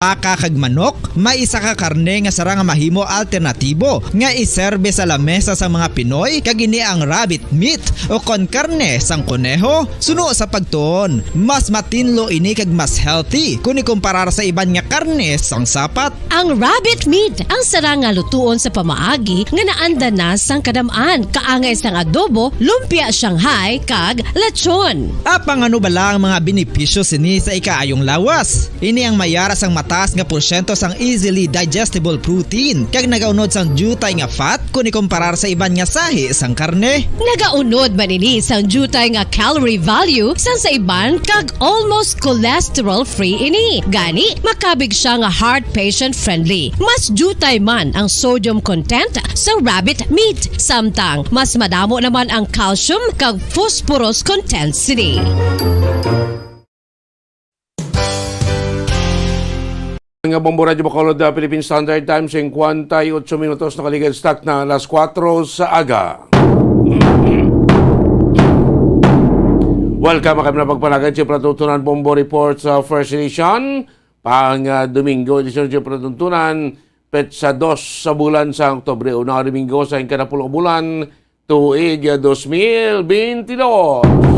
baka kag manok, may isa ka karne nga sara nga mahimo alternatibo nga iserbe sa lamesa sa mga Pinoy kag ini ang rabbit meat o kon karne sang kuneho. Suno sa pagtuon, mas matinlo ini kag mas healthy kung ikumparar sa iban nga karne sang sapat. Ang rabbit meat ang sara nga lutuon sa pamaagi nga naanda na sang kadamaan, kaangay sang adobo, lumpia Shanghai kag lechon. Apang ano bala ang mga benepisyo sini sa ikaayong lawas? Ini ang mayara sang mataas nga porsyento sang easily digestible protein kag nagaunod sang jutay nga fat kung ikumparar sa iban nga sahi sang karne. Nagaunod man ini sang jutay nga calorie value sang sa iban kag almost cholesterol free ini. Gani makabig siya nga heart patient friendly. Mas jutay man ang sodium content sa rabbit meat, samtang mas madamo naman ang calcium kag phosphorus content sini. Nga Bombo Radio Bacolod, Philippine Standard Time, 58 minutos nakaligad stock na alas 4 sa aga. Welcome kami na pagpalagan sa Pratuntunan Bombo Report sa First Edition. Pang Domingo, edisyon sa Pratuntunan, petsa 2 sa bulan sa Oktobre. Unang Domingo sa ikanapulong bulan, tuig 2022.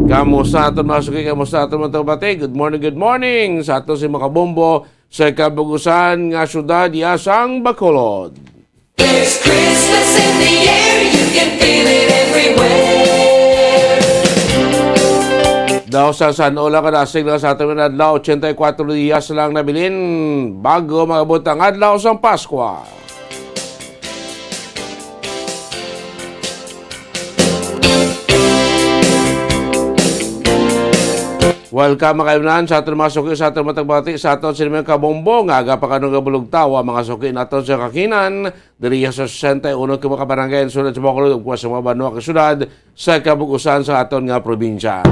Kamusta aton mga suki, kamusta aton mga tabati? Good morning sa aton si Makabombo sa kabugusan nga syudad Yasang Bacolod. There's Christmas in the air, you can feel it everywhere. Daw sa San Ola kadasig lang sa aton mga adlaw, 84 diyas lang nabilin bago magabot ang adlaw sang Pasko. Welcome mga kaibigan sa aton mga suki, sa aton matagbati, sa aton sinimang kabombo, nga aga pa kanong gabulog tawa, mga suki naton sa kakinan, diriya sa 61 kumakabarangay, sunod sa Bacolod, ugwa sa mga banwa kasyudad, sa kabugusan sa aton nga probinsya.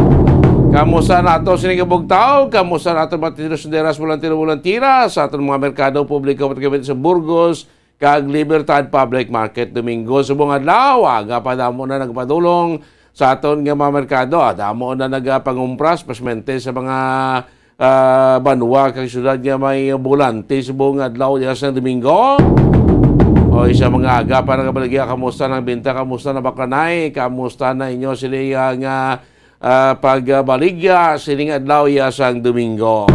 Kamusta naton sinigabog tao, kamusta naton mga tinusderas volantira, sa aton mga merkado publiko at sa Burgos, kag Libertad Public Market, Domingo, subong adlaw, aga pa damo na nagpadulong, sa aton nga mga merkado, damo na nagapangumpras, pasmente sa mga banwa kag syudad nga may bulante sa buong adlaw diya sa Domingo. O isa mga aga para kabaligya, kamusta ng binta, kamusta na bakanay, kamusta na inyo sila nga pagbaligya sining adlaw diya sa Domingo.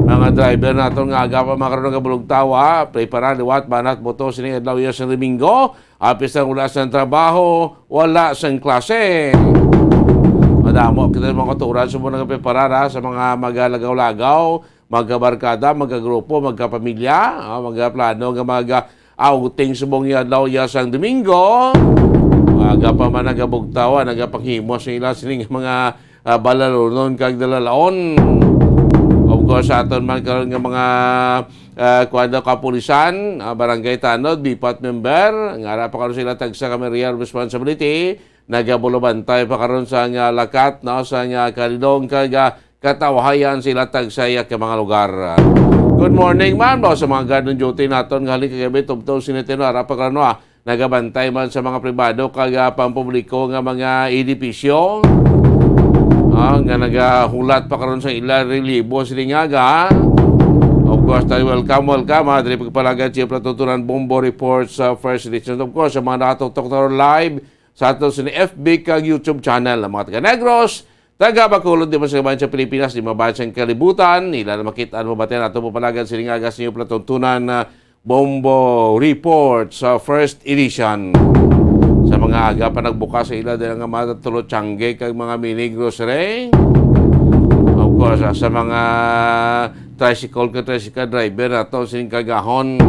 Mga driver naton nga aga pa makaroon ng kabulog tawa, prepara liwat banat boto sining adlaw diya sa Domingo. Apis ang wala sa trabaho, wala sa klase. Madamo, kita mga katuran sa mga preparara sa mga magalagaw-lagaw, magkabarkada, magkagrupo, magkapamilya, magkaplano, mag-outing sa mga adlaw sang Domingo. Aga pa man nagabugtawa, nagapanghimo sa ila sining mga balalunon kag dalalaon. Of course, sa aton man karon nga mga kuwada kapulisan, barangay tanod, BIPAT member, nga pa karon sila tagsa kami real responsibility, nagabulobantay pa karon sa nga lakat, no, sa nga kalidong katawahayan sila tagsaya ka mga lugar. Good morning man, sa mga guard ng duty naton nga halik kagabi, tubtaw sinitino, pa karon nagabantay man sa mga pribado kag pampubliko nga mga edipisyo. Nga nagahulat pa karon sa ila relibo silingaga. Of course, tayo welcome. Dili pagpalagan siya Pratuntunan Bombo Report sa First Edition. Of course, sa mga nakatutok na live sa ato sa FB kag YouTube channel ng mga taga-Negros, taga-Bacolod, di ba sa kabayan sa Pilipinas, di mabayan sa kalibutan, nila na makitaan mo ba tayo nato pagpalagan silingaga sa inyo Pratuntunan Bombo Report sa First Edition. Sa mga aga pa nagbukas sa ila dahil nga matutulot tiyangge kag mga mini grocery. Of course, sa mga tricycle driver na ito sining kagahon.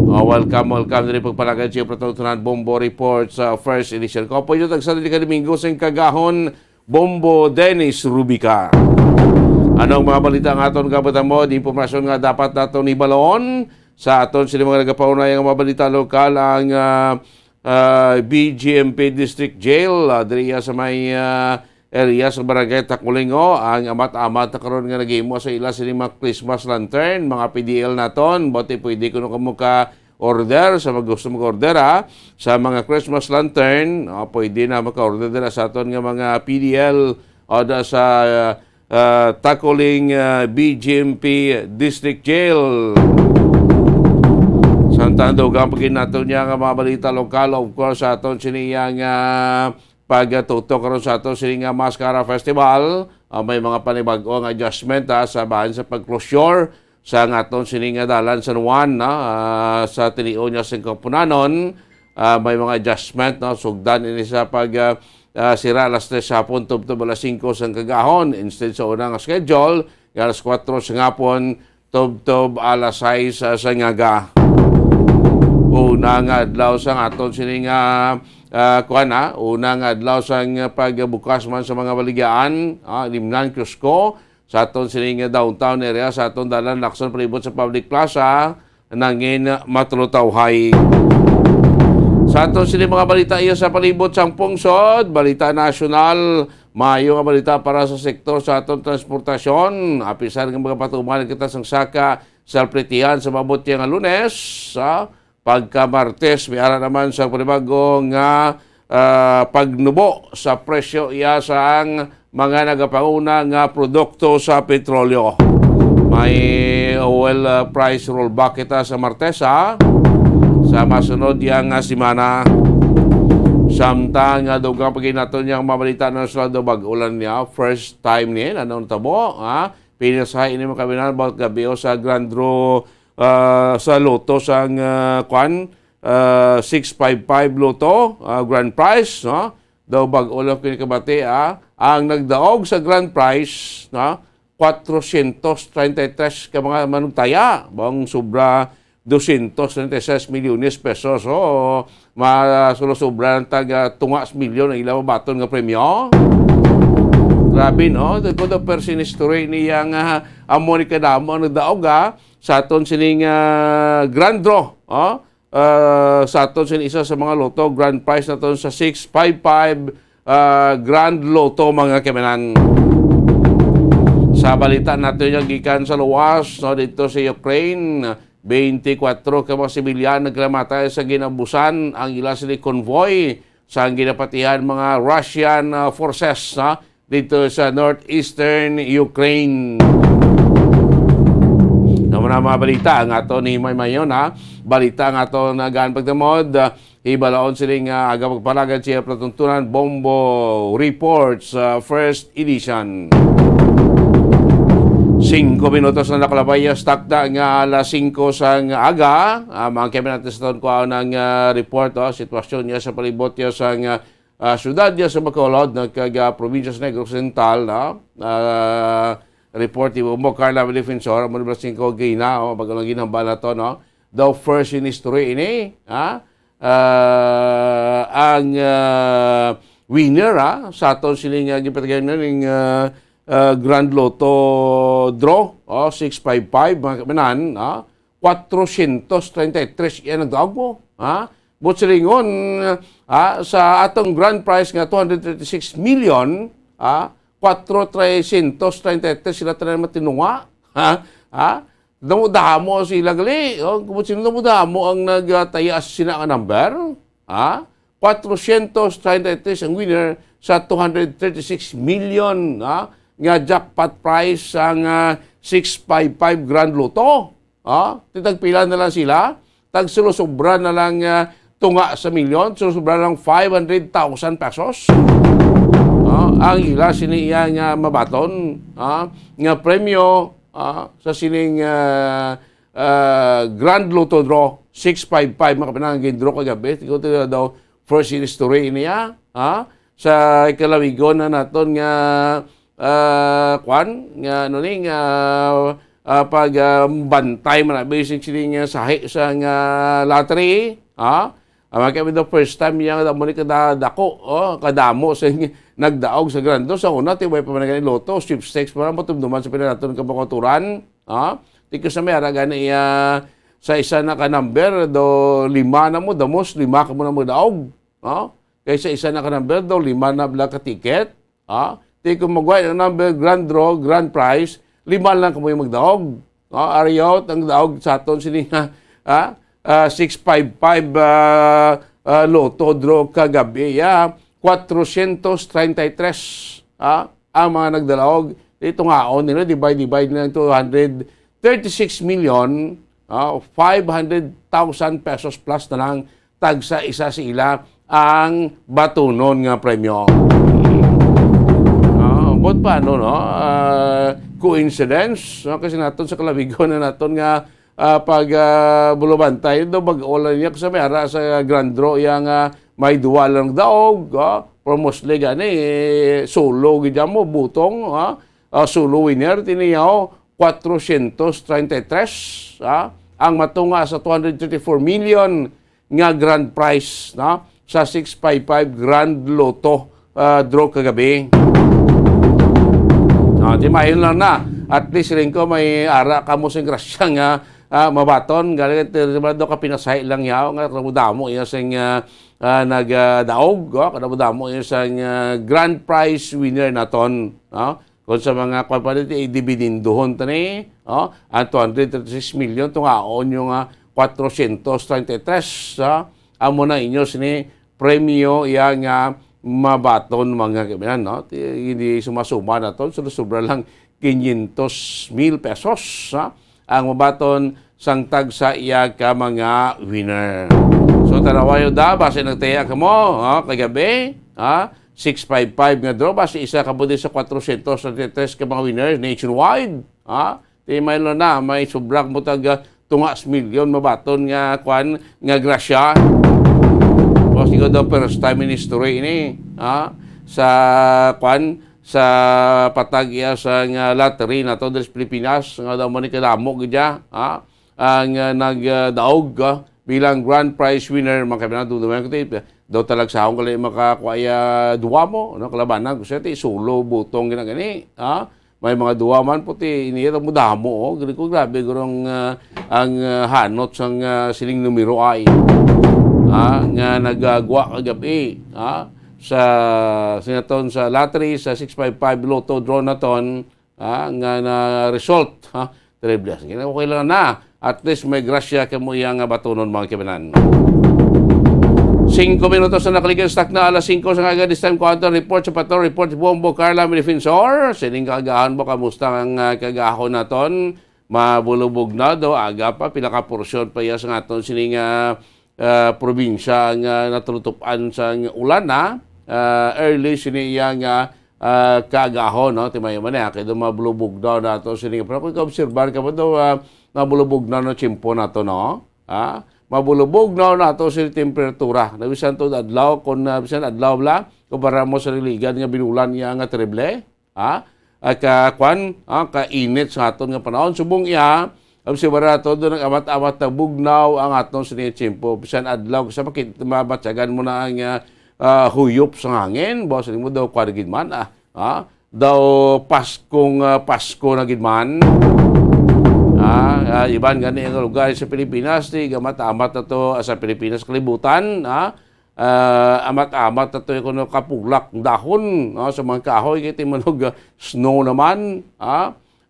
Welcome din pagpalagan siya Pratuntunan Bombo Report sa First Edition. Ko po yung tagsadali ka Domingo sa kagahon, Bombo Dennis Rubica. Anong mga balita ang aton kabatan mo? Di impormasyon nga dapat nato ni Balon. Sa aton sila mga nagapaunay ang mga balita lokal, ang BGMP District Jail, diriya sa may area sa Barangay Takulingo, ang amat-amat na karon nga nagimo sa ila sining mga Christmas lantern, mga PDL naton, bote pwede kuno kamo ka order sa gusto mag-order sa mga Christmas lantern, pwede na maka-order sa aton nga mga PDL o sa tackling BGMP District Jail. Samtang dugang paginato niya nga mga balita lokal, of course, sa aton siniyang pagtutok karon sa aton sining Mascara Festival. May mga panibago nga adjustment sa bahan sa pagclosure sa aton sining dalan San Juan sa tinio niya sa Kapunanon. May mga adjustment sugdan ini sa pag sira alas 3 hapon tubtob alas 5 sa kagahon instead sa unang schedule alas 4 sa hapon tubtob alas 6 sa ngaga. Unang adlaw sa aton sining unang adlaw sa pagbukas man sa mga baligyaan, limnan Cusco sa aton sining downtown area sa aton dalan Lacson palibot sa public plaza nangin matulutawhay. Sa aton sining mga balita iya sa palibot sang pungsod, balita nasyonal, maayo nga balita para sa sektor sa aton transportasyon. Apisan nga mga patuman kita sang saka sa pretihan sa mabot nga Lunes, pagka Martes, may ara naman sa panibago nga pagnubo sa presyo iya sa ang mga nagapanguna nga produkto sa petrolyo. May oil price rollback kita sa Martes sa masunod yang simana. Samtang dugang paginaton niyang mabalita ng Salado Bag-ulan niya, first time niya, anong tabo, pinasahay ini makabinan about gabi sa Grand Draw sa Lotto sang 655 Lotto grand prize daw bag-ulang kinikabati ang nagdaog sa grand prize 433 ka mga manugtaya bang sobra 236 milyones pesos masulo-sobra ng taga tungas milyon ang ilang baton nga premyo. Grabe, no? Ito daw persinistori niyang Monica Damo ang nagdaog sa aton sining grand draw. Sa aton sining isa sa mga loto, grand prize na aton sa 655 grand loto mga kamanan. Sa balita natin yung gikan sa luwas dito sa Ukraine, 24 ka mga sibilyan naglamatay sa ginabusan ang ila sila convoy sa ginapatihan mga Russian forces dito sa northeastern Ukraine. Naman ang mga balita ang ato ni Maymayon balita ang ato na gaan pagdamod ibalaon siling aga pagpalagan siya platuntunan Bombo Reports first edition. 5 minutos na nakalabay takda nga alas 5 sang aga mga kami natin sa taon ko ng report sitwasyon niya sa palibot niya sa syudad niya sa Bacolod probinsya sa Negros Occidental report ni Bombo Carla Defensor mo na 5 gina bago lang ginamba na to daw first in history ini ang winner sa aton siling gipatagyan ng Grand Lotto draw 655 mga kamanan 433 yan nagdaog mo but silingon sa atong grand prize nga 236 million 433 sila tanan matinunga namudamo sila gali kung sino namudamo ang nagtaya sina nga number 433 ang winner sa 236 million nga jackpot prize ang 655 Grand Lotto. Titagpila na lang sila. Tagsulosobra na lang tunga sa milyon. Sulosobra na lang 500,000 pesos. Ang ila siniya nga mabaton. Nga premyo sa sining Grand Lotto draw 655 makapanang gindro kagabi. Ikaw ito daw first in history niya. Sa ikalawigon na naton nga pagbantay man basic sining sahi sa lottery kami the first time yang mo ni kadako kadamo sa nagdaog sa grando sa una tibay pa man gani loto sweepstakes para matumduman sa pinanaton ka pangaturan tiko sa may ara gani sa isa na ka number do 5 na mo damos 5 ka mo na mo daog kaysa isa na ka number do 5 na bla ka ticket di ko magway ang number, grand draw, grand prize, 5 lang kamo yung magdaog. Ariyaw, ang daog sa aton sini 655 Lotto draw kagabi. 433 ang mga nagdalaog. ito nga nila divide nila 236 million 500,000 pesos plus na lang tagsa isa sa ila ang batunon nga premyo. But paano, no? Coincidence, no? Kasi naton sa kalabigo na naton nga pag bulubantay, do bag-olan niya sa mayara sa Grand Draw yang may duwa lang daog, promosle gani, solo gidya mo, butong, solo winner, tiniyaw, 433, ang matunga sa 234 million nga grand prize, no? Sa 655 Grand Lotto draw kagabi. Di mayon lang na. At least rin ko may ara ka mo sing grasya nga mabaton. Galing do ka pinasay lang yaw nga kadamo iya sing nagdaog. Kadamo iya sing grand prize winner naton. Kung sa mga kapaliti dividindohon tani, ang 236 million tungaon yung 433 amo na inyo sini premyo yang mabaton mga kaibigan, no? Hindi sumasuma na to, sobra lang 500,000 pesos ang mabaton sang tag sa iya ka mga winner. So tanawayo da base nagtaya ka mo, kagabi, 655 nga draw base isa ka pudi sa 433 ka mga winners nationwide, Di may na may sobrang mutag tungas milyon mabaton nga kwan nga grasya. O siguro daw first time in history ini sa kwan sa patag iya sa nga lottery na to sa Pilipinas nga daw man kadamo gidya ang nagdaog bilang grand prize winner mga kaibigan duduman ko daw talag sa akong kali makakuaya duwa mo no kalabanan ko seti solo butong gani may mga duwa man puti iniya mo damo gani ko grabe gurong ang hanot sang siling numero ay nga nagagwa kagabi sa sinaton sa lottery sa 655 Lotto draw na ton nga na result terrible sige okay lang na at least may grasya kamo yang batunon mga kaibigan. 5 minutos na nakalikan stock na alas 5 sa kagad this time quantum report sa patrol report Bombo Carla Defensor sining kagahan mo kamusta ang kagahon naton mabulubog na do aga pa pila ka porsyon pa iya sa aton sining probinsya nga natulutupan sa ulan na early siniya nga kaagahon no timayo man kay do mabulubog daw nato sini pero kung obserbar ka ba do mabulubog na no chimpo nato no mabulubog na nato sa temperatura nabisan to adlaw kon bisan adlaw bla kumpara mo sa religan nga binulan nga terrible kwan ka init sa aton nga panahon subong iya obserbar nato do nag-amat-amat na bugnaw ang atong sinitsimpo bisan adlaw sa mabatsagan mo na ang huyop sa hangin boss mo daw kwargid man daw Pasko na gid man iban gani ang lugar sa Pilipinas ti gamat-amat na to sa Pilipinas kalibutan amat-amat na to kuno kapuglak dahon sa mga kahoy kay timanog snow naman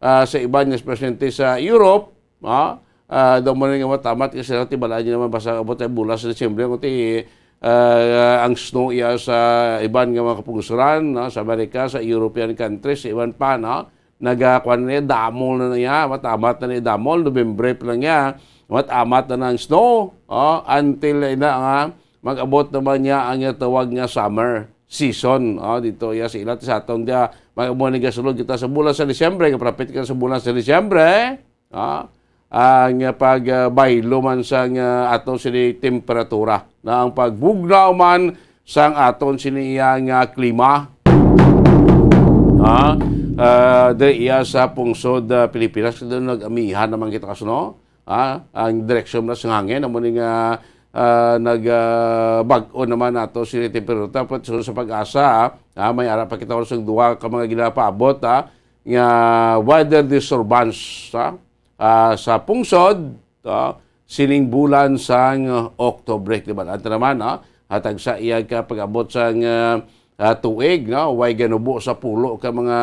sa iban nga presidente sa Europe daw mo nga matamat kasi ti balay naman basta abot ay bulas sa Disyembre kundi ang snow iya sa iban nga mga kapungsuran sa Amerika sa European countries iban pa nagakuan niya damol na niya matamat na niya damol November pa lang niya matamat na ng snow until na nga mag-abot naman niya ang tawag nga summer season dito iya sa ilat sa atong dia mag-amo ni gasulod kita sa bulan sa Disyembre kaprapit ka sa bulan sa Disyembre ang pagbaylo man sa aton sini temperatura na ang pagbugnaw man sang aton sini nga klima dahil iya sa pungsod Pilipinas doon nag-amihan naman kita kasuno ang direksyon na sa hangin naman nga nag-bag-o naman nato sini temperatura pat sa pag-asa may ara pa kita sa duwa ka mga ginapaabot nga weather disturbance sa pungsod sining bulan sang October diba at naman hatag sa iya ka pag-abot sang tuig way ganubo sa pulo ka mga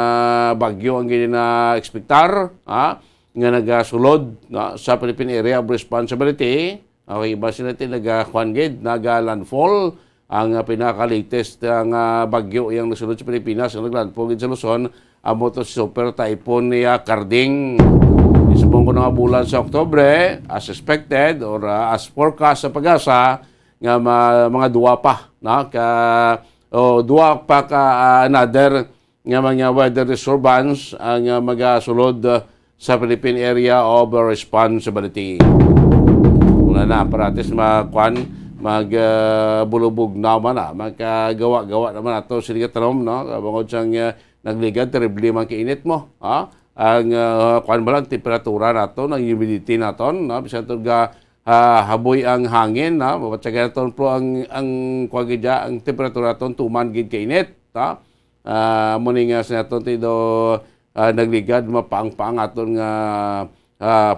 bagyo ang gina-expectar nga nagasulod sa Philippine Area of Responsibility okay ba sila nagakuan gid nagalandfall ang pinaka-latest ang bagyo yang nasulod sa Pilipinas ang naglandfall gid sa Luzon amo to super typhoon niya Karding. Isubong ko nga bulan sa Oktubre, as expected or as forecast sa pag-asa, nga mga duwa pa, no? Duwa pa ka another nga mga weather disturbance ang magasulod sa Philippine Area of Responsibility. Wala na, paratis magbulubog naman na, magkagawa-gawa naman ato sila tanom, no? Bangod siyang nagligad, terribly man kainit mo, ha? Ang kuan ba lang temperatura nato, ang humidity naton, no? Bisan to ga haboy ang hangin, na mabatsagan naton po ang kuagidya ang temperatura naton tuman gid kainit, ta. Muni nga sa naton tido nagligad mapang-pang aton nga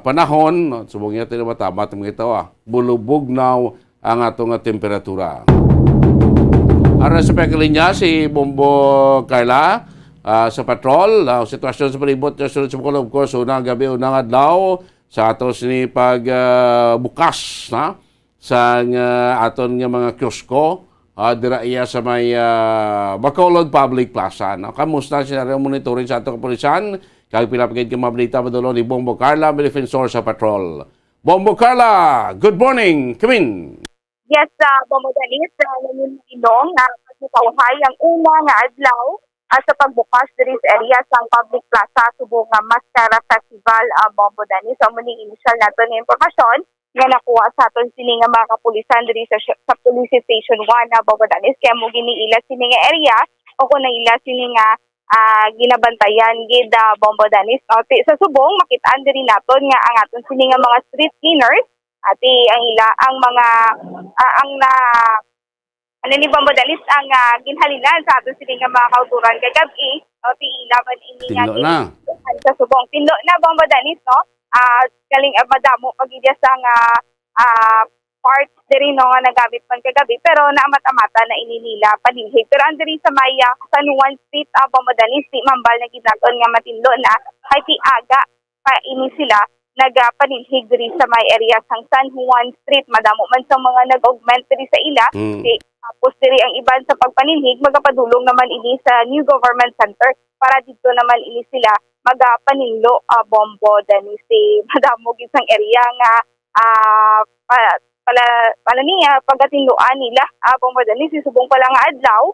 panahon, no? Subong niya tayo matama itong ito, bulubog now ang atong temperatura. Ara sa pekalinya si Bombo Carla, sa patrol, sitwasyon sa palibot sa sunod sa Bacolod, of course, unang gabi, unang adlaw, sa aton ni bukas na sa aton nga mga kiosko, dira iya sa may Bacolod Public Plaza. No? Kamusta siya rin monitoring sa atong kapulisan? Kaya pinapagid ka mabalita madulo ni Bombo Carla, may defensor sa patrol. Bombo Carla, good morning, come in. Yes, Bombo Danis, naninong na pagkakauhay ang una nga adlaw sa pagbukas diri sa area sang public plaza subong nga Mascara Festival, Bombo Danis. So muni initial nato nga impormasyon nga nakuha sa aton sini nga mga kapulisan diri sa Police Station 1 na Bombo Danis, kaya mo giniila sini nga area o kung naila sini nga ginabantayan gid, Bombo Danis. Sa subong makitaan diri naton nga ang aton sini nga mga street cleaners ati ang mga ni Bombo Danis ang ginhalinan sa aton sini nga mga kauturan kagabi o ilaban ini nga sa subong tindo na Bombo Danis, no? Galing madamo pagidya sa nga parts diri, no, nga nagamit man kagabi pero naamat-amata na ininila paninhig. Pero andiri sa may San Juan Street, Bombo Danis, di mambal na ginaton nga matindo na kay ti aga pa ini sila nagapaninhig diri sa may area sang San Juan Street. Madamo man sa mga nag-augment diri sa ila. Tapos diri ang iban sa pagpaninhig magapadulong naman ini sa New Government Center para dito naman ini sila magapaninlo, Bombo Danis. Madamo gid sang area nga pala niya pagatinloan nila, Bombo Danis. Subong pa lang nga adlaw,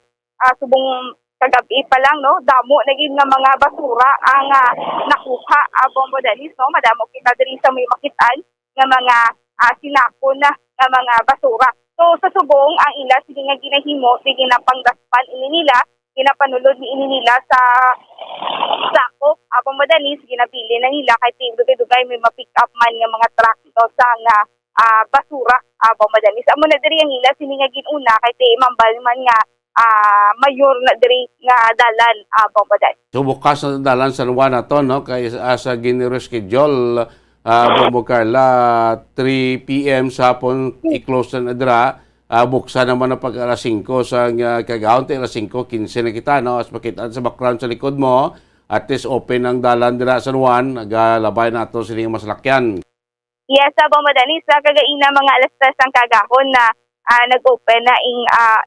subong kagabi pa lang, no, damo naging nga mga basura ang nakuha, Bombo Danis, no. Madamo kita diri sa may makitaan nga mga sinako na nga mga basura. So sa subong ang ila sige nga ginahimo, sige na pangdaspan ini nila, ginapanulod ni ini nila sa sako, Bombo Danis, ginapili na nila kay dugay-dugay may ma-pick up man nga mga truck to sa nga basura, Bombo Danis. Amo na diri ang ila sini nga ginuna kay mambal man nga mayor na diri nga dalan, Bombo Danis. So bukas na dalan sa Juan na to, no? Kay sa gini-reschedule, Bombo Carla, 3 p.m. sa hapon i-close na dira. Buksan naman na pag alas 5 sa kagahon, alas 5:15 na kita, no? As makita sa background sa likod mo, at least open ang dalan dira sa Juan, nagalabay na ito siling masalakyan. Yes, Bombo Danis, kagaina mga alas 3 ang kagahon na nag-open na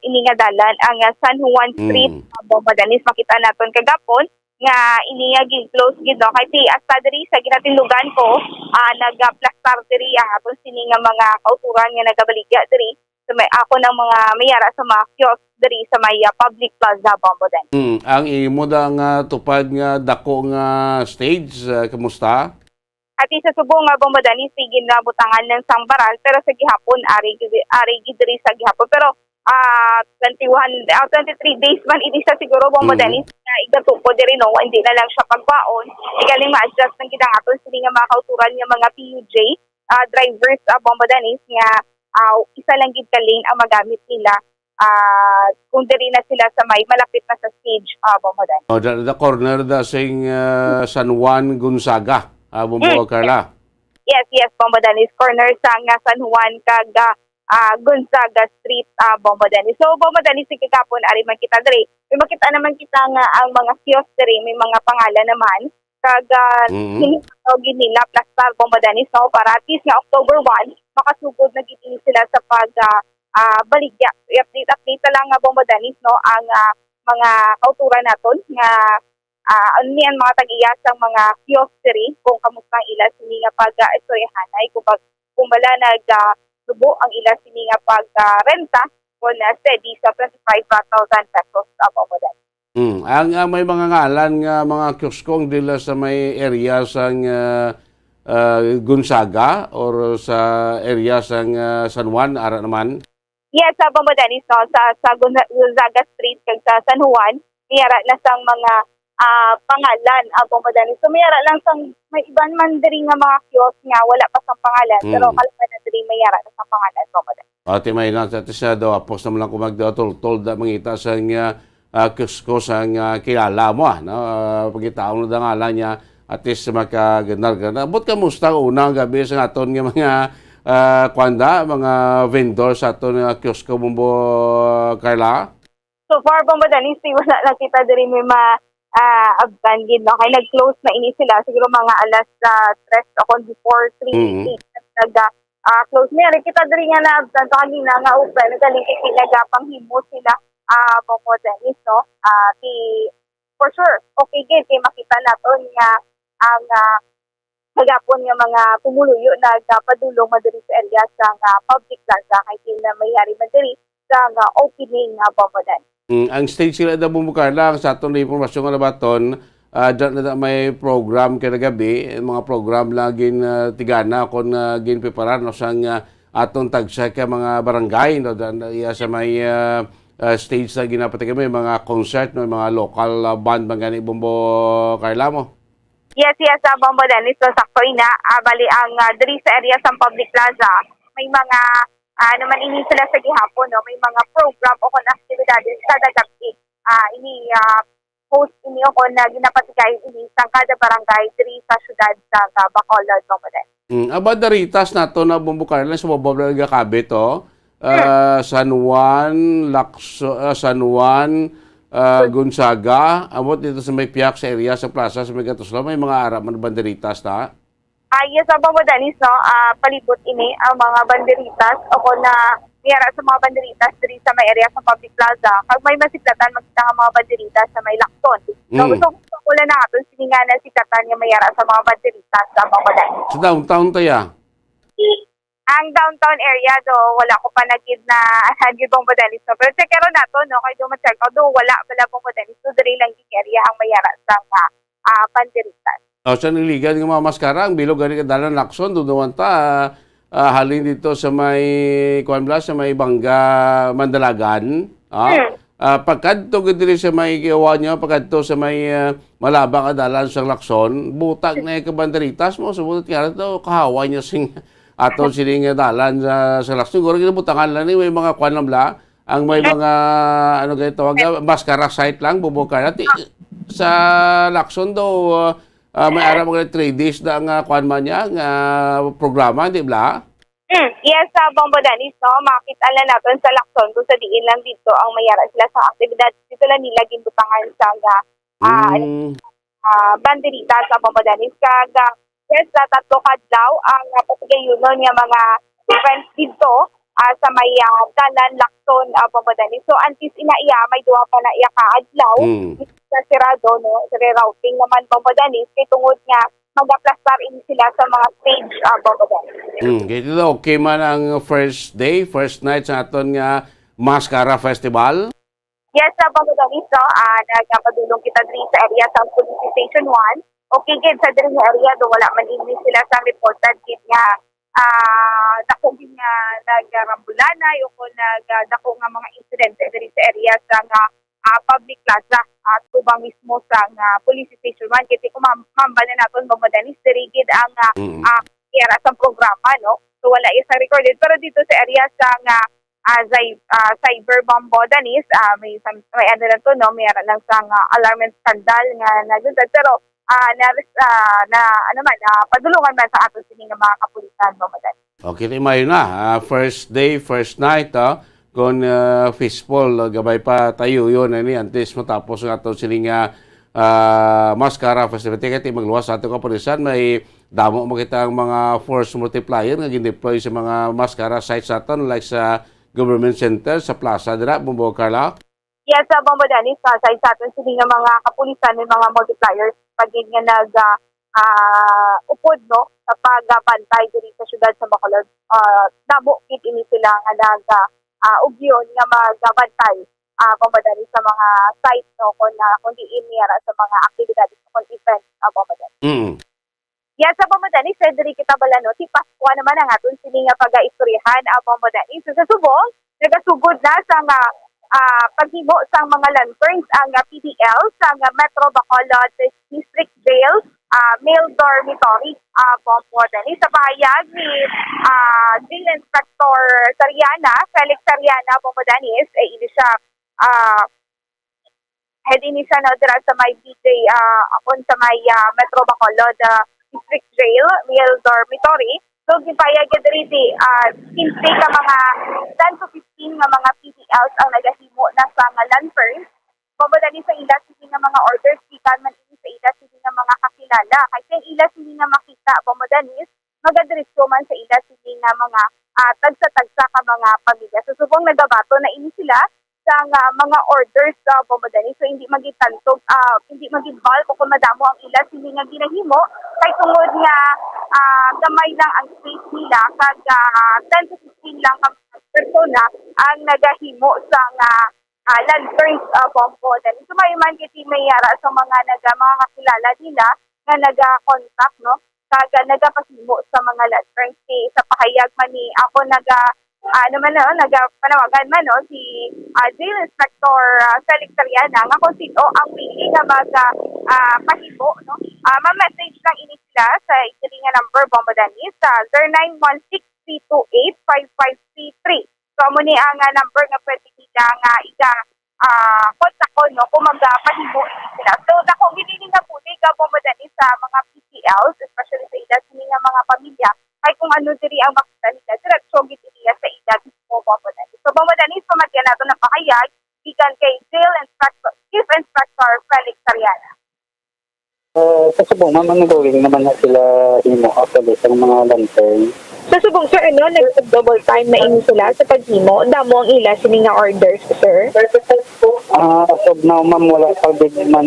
ini nga dalan ang San Juan Street, Bombo Danis. Makita naton kagapon nga iniya close gid, no, kay hasta diri sa ginatinlugan ko nagaplastar diri ang aton sini nga mga kauturan nga nagabaligya diri sa may ako ng mga mayara sa mga kiosk diri sa may public plaza, Bombo Danis. Ang imo da nga tupad nga dako nga stage, kamusta? At isa subong nga Bombo Danis, sige na butangan ng sangbaral pero sa gihapon ari gidiri sa gihapon pero 23 days man ini sa siguro, Bombo Danis, na igatupo diri, no, hindi na lang siya pagbaon igaling ma-adjust ng gidangaton sila nga mga kauturan nga mga PUJ drivers, Bombo Danis, nga isa lang gid ka lane ang magamit nila kung diri na sila sa may malapit na sa stage, Bombo Danis. The corner da sing San Juan Gonzaga, Bombo Carla. Yes, Bombo Danis, corner sang San Juan kag Gonzaga Street, Bombo Danis. So Bombo Danis, kagapon ari man kita diri. May makita naman kita nga ang mga kiosk diri may mga pangalan naman kag hinatawagin nila plastar, Bombo Danis, no, para at least nga October 1 makasugod na gid sila sa pag baligya. I-update lang nga, Bombo Danis, no, ang mga kauturan naton nga ano niyan mga tag-iya sa mga kioskery kung kamusta ang ila sini nga pag-istoryahanay kung bala nag-lubo ang ila sini nga pag-renta kung steady sa 25,000 pesos abo mo dahil. Ang may mga ngalan nga mga kioskong dila sa may area sang Gonzaga or sa area sang San Juan ara naman. Yes, sa Bambodanis, no, sa Gonzaga Street kag sa San Juan, mayara na sang mga pangalan ang Bambodanis. So mayara lang sang may iban man diri nga mga kiosk nga wala pa sang pangalan, pero kalban na diri mayara na sang pangalan Bambodanis. Ati may na sa tisado apos naman lang kumagda tol da mangita sang kiosko sang kilala mo no pagitaon na ngalan niya at least makagandar. But kamusta unang gabi sa aton nga mga mga vendor sa aton nga kiosko Bombo Carla? So far Bambodanis, wala lang kita diri may abdan gid no kay nag-close na ini sila siguro mga alas 3 o kon before 3 close na rin kita diri nga na abdan to kanina nga open galing kay panghimo sila Bambodanis no for sure okay gid kay makita naton nga ang hagapon nga mga pumuluyo nagpadulong madiri sa area sa public plaza kay na mayari madiri sa opening nga Bambodanis. Ang stage sila na bumukar lang sa aton na impormasyon nga nabaton, dyan na may program kada gabi, mga program lang tigana kung ginpiparan no sang aton tagsa ka mga barangay no sa may stage na ginapatigan may mga concert no mga local band mga Bombo Carla mo. Yes, Bambodanis, so sakto ina bali ang diri sa area sa public plaza may mga naman ini sila sa gihapon no may mga program o kon aktibidades kada gabi ini host ini o kon ginapatigay ini sa kada barangay diri sa syudad sa Bacolod Bambodanis. Abadaritas nato na Bombo Carla sa mababla nga kabe to San Juan, Gonzaga, amot dito sa may piyak sa area sa plaza sa may Gatuslo, may mga arap man banderitas na? Yes, Bambodanis, no, palibot ini ang mga banderitas o kung na niyara sa mga banderitas diri sa may area sa public plaza. Pag may masiklatan, magkita ang mga banderitas sa may Lacson. So, gusto ko lang na ito, sininganan siklatan yung mayara sa mga banderitas sa Bambodanis. Sa downtown tayo? Ang downtown area do wala ko pa nagid na hagid Bambodanis no pero checkero nato no kay do ma-check do wala Bambodanis so diri lang yung area ang mayara sa banderitas. Sa niligan ng mga maskara ang bilog gani kadalan Lacson duduan ta halin dito sa may sa may Bangga Mandalagan pagkadto diri sa may giwa niya pagkadto sa may malaba kadalan sa Lacson butag na ka banderitas mo subot kaya to kahaway niya sing aton sining dalan sa Lacson siguro ginabutangan lang ni may mga kwan lang ang may mga ano gayto tawag maskara site lang bubukan at sa Lacson do may ara mga 3 days na nga kwan man niya nga programa di ba? Yes, sa Bambodanis no makita lang natin sa Lacson kung sa diin lang dito ang mayara sila sa aktibidad dito lang nila ginbutangan sa banderita sa Bambodanis kag yes, sa tatlo kadlaw ang patigayonon nga mga events dito sa may dalan Lacson Bambodanis. So antes inaiya may duha pa na iya ka adlaw sa sirado no sa rerouting naman Bambodanis kay tungod nga mag-aplastar in sila sa mga stage Bambodanis. Kaya okay man ang first night sa aton nga Mascara Festival? Yes, sa Bambodanis no nagpadulong kita diri sa area sa Police Station 1. Okay, gid sa diri nga area do wala man din sila sa reported gid nga dako gid nga nagarambulanay o kung dako nga mga insidente diri sa area sa public plaza at ubang mismo sa Police Station 1 kiti ko mambal na naton Bambodanis diri gid ang era sa programa no so wala isa recorded pero dito sa area sa cyber Bambodanis may ano lang to no may lang sa alarm and scandal nga nagdudad pero padulungan man sa ato sining mga kapulisan Bambodanis. Okay, mayo na. First day, first night, kung fishbowl, gabay pa tayo yun, antes matapos nga ito sining Mascara Festival. Kaya magluwas sa ating kapulisan, may damo makita ang mga force multiplier nga gin-deploy sa mga Mascara sites sa atin, like sa government center, sa plaza, dira, Bombo Carla. Yes, sa Bombodanis, sa aton sila nga mga kapulisan ng mga multipliers pag nga upod no sa pagbantay diri sa syudad sa Bacolod. Damo gid ini sila nga ugyon nga magbantay Bombodanis sa mga site no kung di iniyara sa mga aktibidades kung event Bombodanis. Mm. Yes, sa Bombodanis, diri kita balano, si Pasko naman ang aton sini nga pag-istoryahan Bombodanis. So, sa subong, nagasugod na sa nga paghimo sa mga lanterns ang PDL sa Metro Bacolod District Jail male dormitory Bombodanis. Sa bayag ni Jail Inspector Sariana, Felix Sariana Bombodanis, ini siya head ini siya na dira sa may BJ akon sa may Metro Bacolod District Jail male dormitory. So, gipayag diri di kinse ka mga 10 to 15 nga mga PDLs ang nagahimo na sa nga lanterns. Bombodanis sa ila sila nga mga orders, gikan man ini sa ila sila nga mga kakilala. Kasi ila sila nga makita, Bombodanis, magadiretso man sa ila sila nga mga tagsa-tagsa ka mga pamilya. So, subong nagabato na ini sila sa mga orders sa Bombodanis. So, hindi magitantog, hindi magibal kung madamo ang ila sila nga ginahimo. Kay tungod nga gamay lang ang space nila kag 10 to 15 lang ang persona ang nagahimo sa nga lanterns Bombodanis. So may man kiti mayara sa mga mga kakilala nila nga naga-contact no kag nagapahimo sa mga lanterns sa pahayag man ni ako nagapanawagan man no si Jail Inspector Felix Sariana nga kung sino ang willing nga pahimo no. Ma-message lang ini sila sa ikili nga number Bombodanis sa 0916-328-5533. So mo ni ang number nga pwede nila nga kontak ko no kung magpahimo ini sila. So dako gini nga puti ka Bombodanis sa mga PCLs, especially sa ila sini nga mga pamilya kay kung ano diri ang makita nila diretso gid nila sa ila mismo Bombodanis. So Bombodanis pamatyan nato na pakayag gikan kay Chief Inspector Felix Sariana. Sa subong, mamangagawin naman na sila himo actually sa mga lantern. Sa subong, sir, nag-double time na ini sila sa paghimo. Damo ang ila sini nga orders, sir. As of now, ma'am, wala pa big man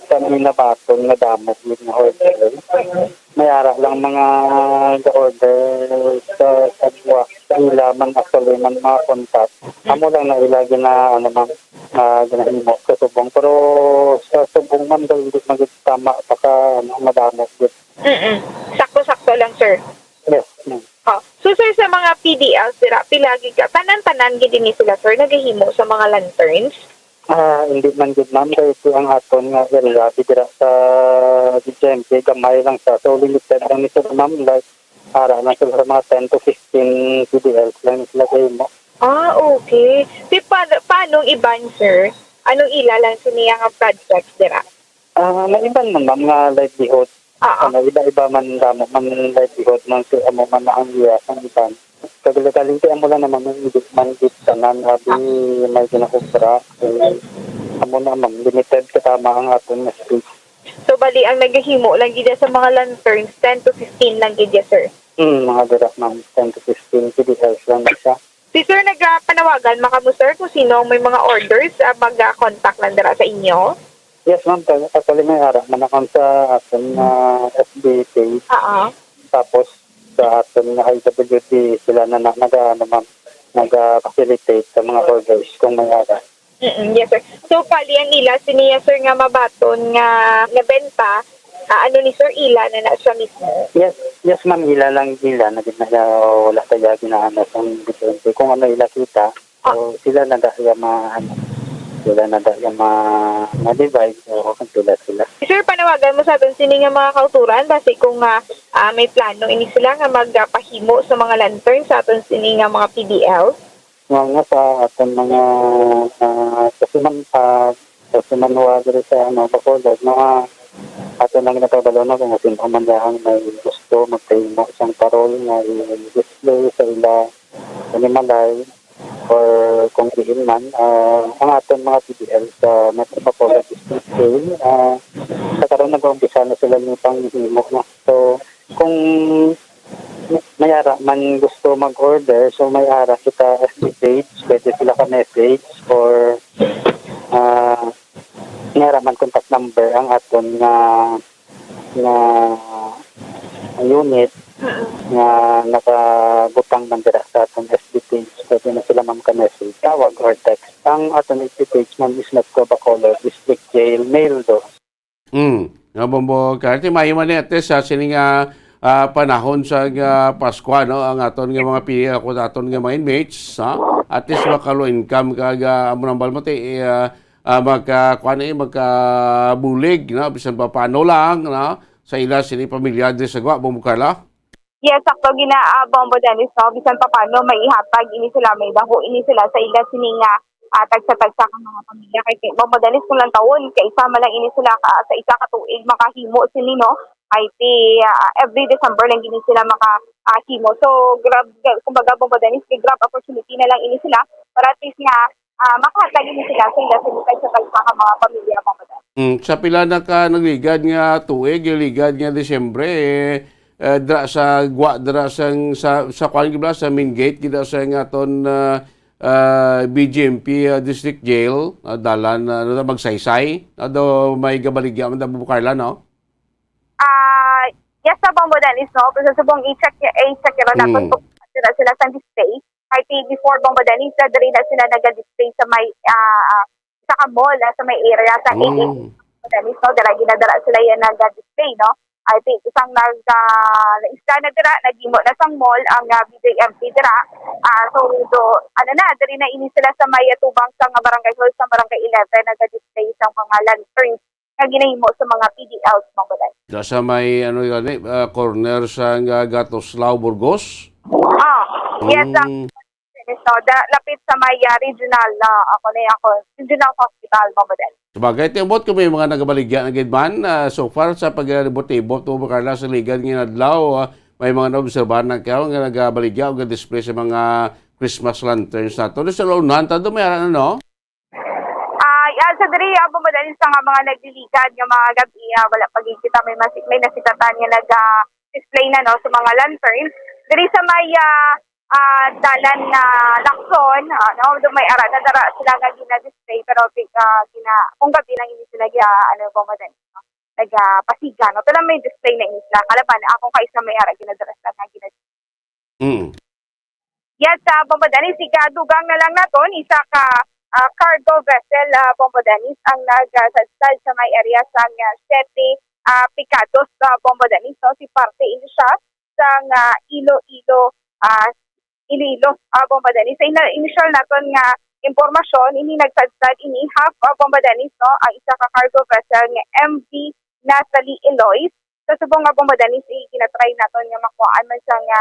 kami nabaton na damot with na order. May ara lang mga order sa buwak. Sa ila man actually man mga contact. Amo lang na ilagi na ginahimo sa subong. Pero sa subong man daw hindi magtama baka madamot. Sakto-sakto lang, sir. Yes, ma'am. So, sir, sa mga PDLs, pilagi ka, tanan-tanan gid ni sila, sir, nagahimo sa mga lanterns? Hindi man good ma'am. Kaya ito ang aton nga area. Bidira sa DJMP, gamay lang siya. So, limited lang nito ma'am. Like, para lang sila sa mga 10 to 15 PDLs lang sila kayo mo. Okay. Paano iban, sir? Anong ilalan sa niya nga projects, dira? Naiban man ma'am nga livelihood. Iba-iba man damo man livelihood man si amo man na ang iya ang iban. Kagaling mo lang naman man git tanan abi may ginakubra. Amo na ma'am limited katama ang aton nga space. So, bali, ang nagahimo lang gid sa mga lanterns, 10 to 15 lang gid sir? Mga dira ma'am, 10 to 15 PDLs lang siya. Si sir, nagpanawagan makamu sir kung sino may mga orders mag-contact lang dira sa inyo? Yes ma'am, actually may harap man ako sa aton na FB page. Tapos sa aton na IWD sila na nag-facilitate sa mga orders kung may harap. Yes sir. So pali ang ila siniya sir nga mabaton nga benta ano ni sir ila na siya mismo? Yes ma'am, ila lang na wala tayo ginaano sa diferente. Kung ano ila kita, so sila na dahil ma-divide o sila. Sir, panawagan mo sa atin sini nga mga kauturan base kung may plano ini sila nga magpahimo sa mga lantern sa atin sini nga mga PDL. Nga sa atin mga kasi manuwa dito sa Bacolod, mga atin lang napabalo na kung atin pamandahang may gusto magpahimo isang parol nga i-display sa ila animalay or kung diin man ang aton mga PDL sa Metro Bacolod District Jail sa karoon nag-umpisa na sila ng panghimo na. So kung may ara man gusto mag-order, so may ara kita FB page, pwede sila ka-message or Naraman contact number ang aton nga unit nga nakabutang man dira sa atong FB page. Pwede na sila ma'am ka-message, tawag or text. Ang atong FB page ma'am is Metro Bacolod District Jail, mail do. Nga bombo karte may man sa sining panahon sa Pasko no ang aton nga mga pili ako aton nga mga inmates ha at least makalo income kaga amo nang balmati magkabulig no bisan pa paano lang no sa ila sini pamilya di sa gwa bumukala. Yes, sakto Bombo Dennis, no? Bisan pa paano may ihatag ini sila, may daho ini sila sa ila sining tagsa-tagsa ka mga pamilya. Kay Bombo Dennis kung lang taon, kay isa man lang ini sila sa isa ka tuig makahimo sini, no? Ay every December lang ini sila makahimo. So, kumbaga Bombo Dennis, grab opportunity na lang ini sila para at least nga makahatag ini sila sa ila sining tagsa-tagsa ka mga pamilya, Bombo Dennis. Sa pila na ka nagligad nga tuig, ligad nga Disyembre dra sa gwa dra sa kwan gibla sa main gate gida sa aton BGMP District Jail dalan magsaysay do may gabaligya man da Bukarla no. Yes, sa Bombo Dennis, no? Pero subong i-check yun natin kung sila sa display. Kahit before Bombo Dennis, dali na sila nag-display sa may sa mall, sa may area, sa Bombo Dennis, no? Dala ginadara sila yan nag-display, no? I think isang na-isla na dira, nagimo na sang mall ang BJMP dira. Dali na ini sila sa may atubang sa barangay hall sa barangay 11 nag-display sa mga lanterns nga ginahimo sa mga PDLs mga balay. Sa may corner sa Gatoslao, Burgos? Yes, lapit sa may regional regional hospital mga balay. Sabagay, tiyambot ko may mga nagabaligya na gidman. So far, sa paglibot-ibot, Bukarla sa ligan ng adlaw, may mga naobserbahan na kayo nga nagabaligya o display sa mga Christmas lanterns na ito. Sa launan, tado may aran no? Sa diri, Bombo Dennis sa mga nagdiligan ng mga gabi, wala pagkikita, may nasikatan nga nag-display na no, sa mga lanterns. Diri sa may dalan na Lacson, may ara na dara sila nga gina-display pero kung gabi lang hindi sila Bombo Dennis, no? Nagpasiga, no? Pero may display na ini sila. Kalaban, akong kaisa may ara ginadara sila nga gina-display. Yes, Bombo Dennis, ikadugang na lang naton, isa ka cargo vessel, Bombo Dennis, ang nagsadsad sa may area sa Sete Picados, Bombo Dennis, no? Si parte ini siya sa Iloilo, Bombo Dennis. Sa initial naton nga impormasyon, ini nagsadsad ini half Bombo Dennis, no? Ang isa ka cargo vessel nga MV Natalie Eloise. Sa subong nga Bombo Dennis, kinatry naton nga makuhaan man sa nga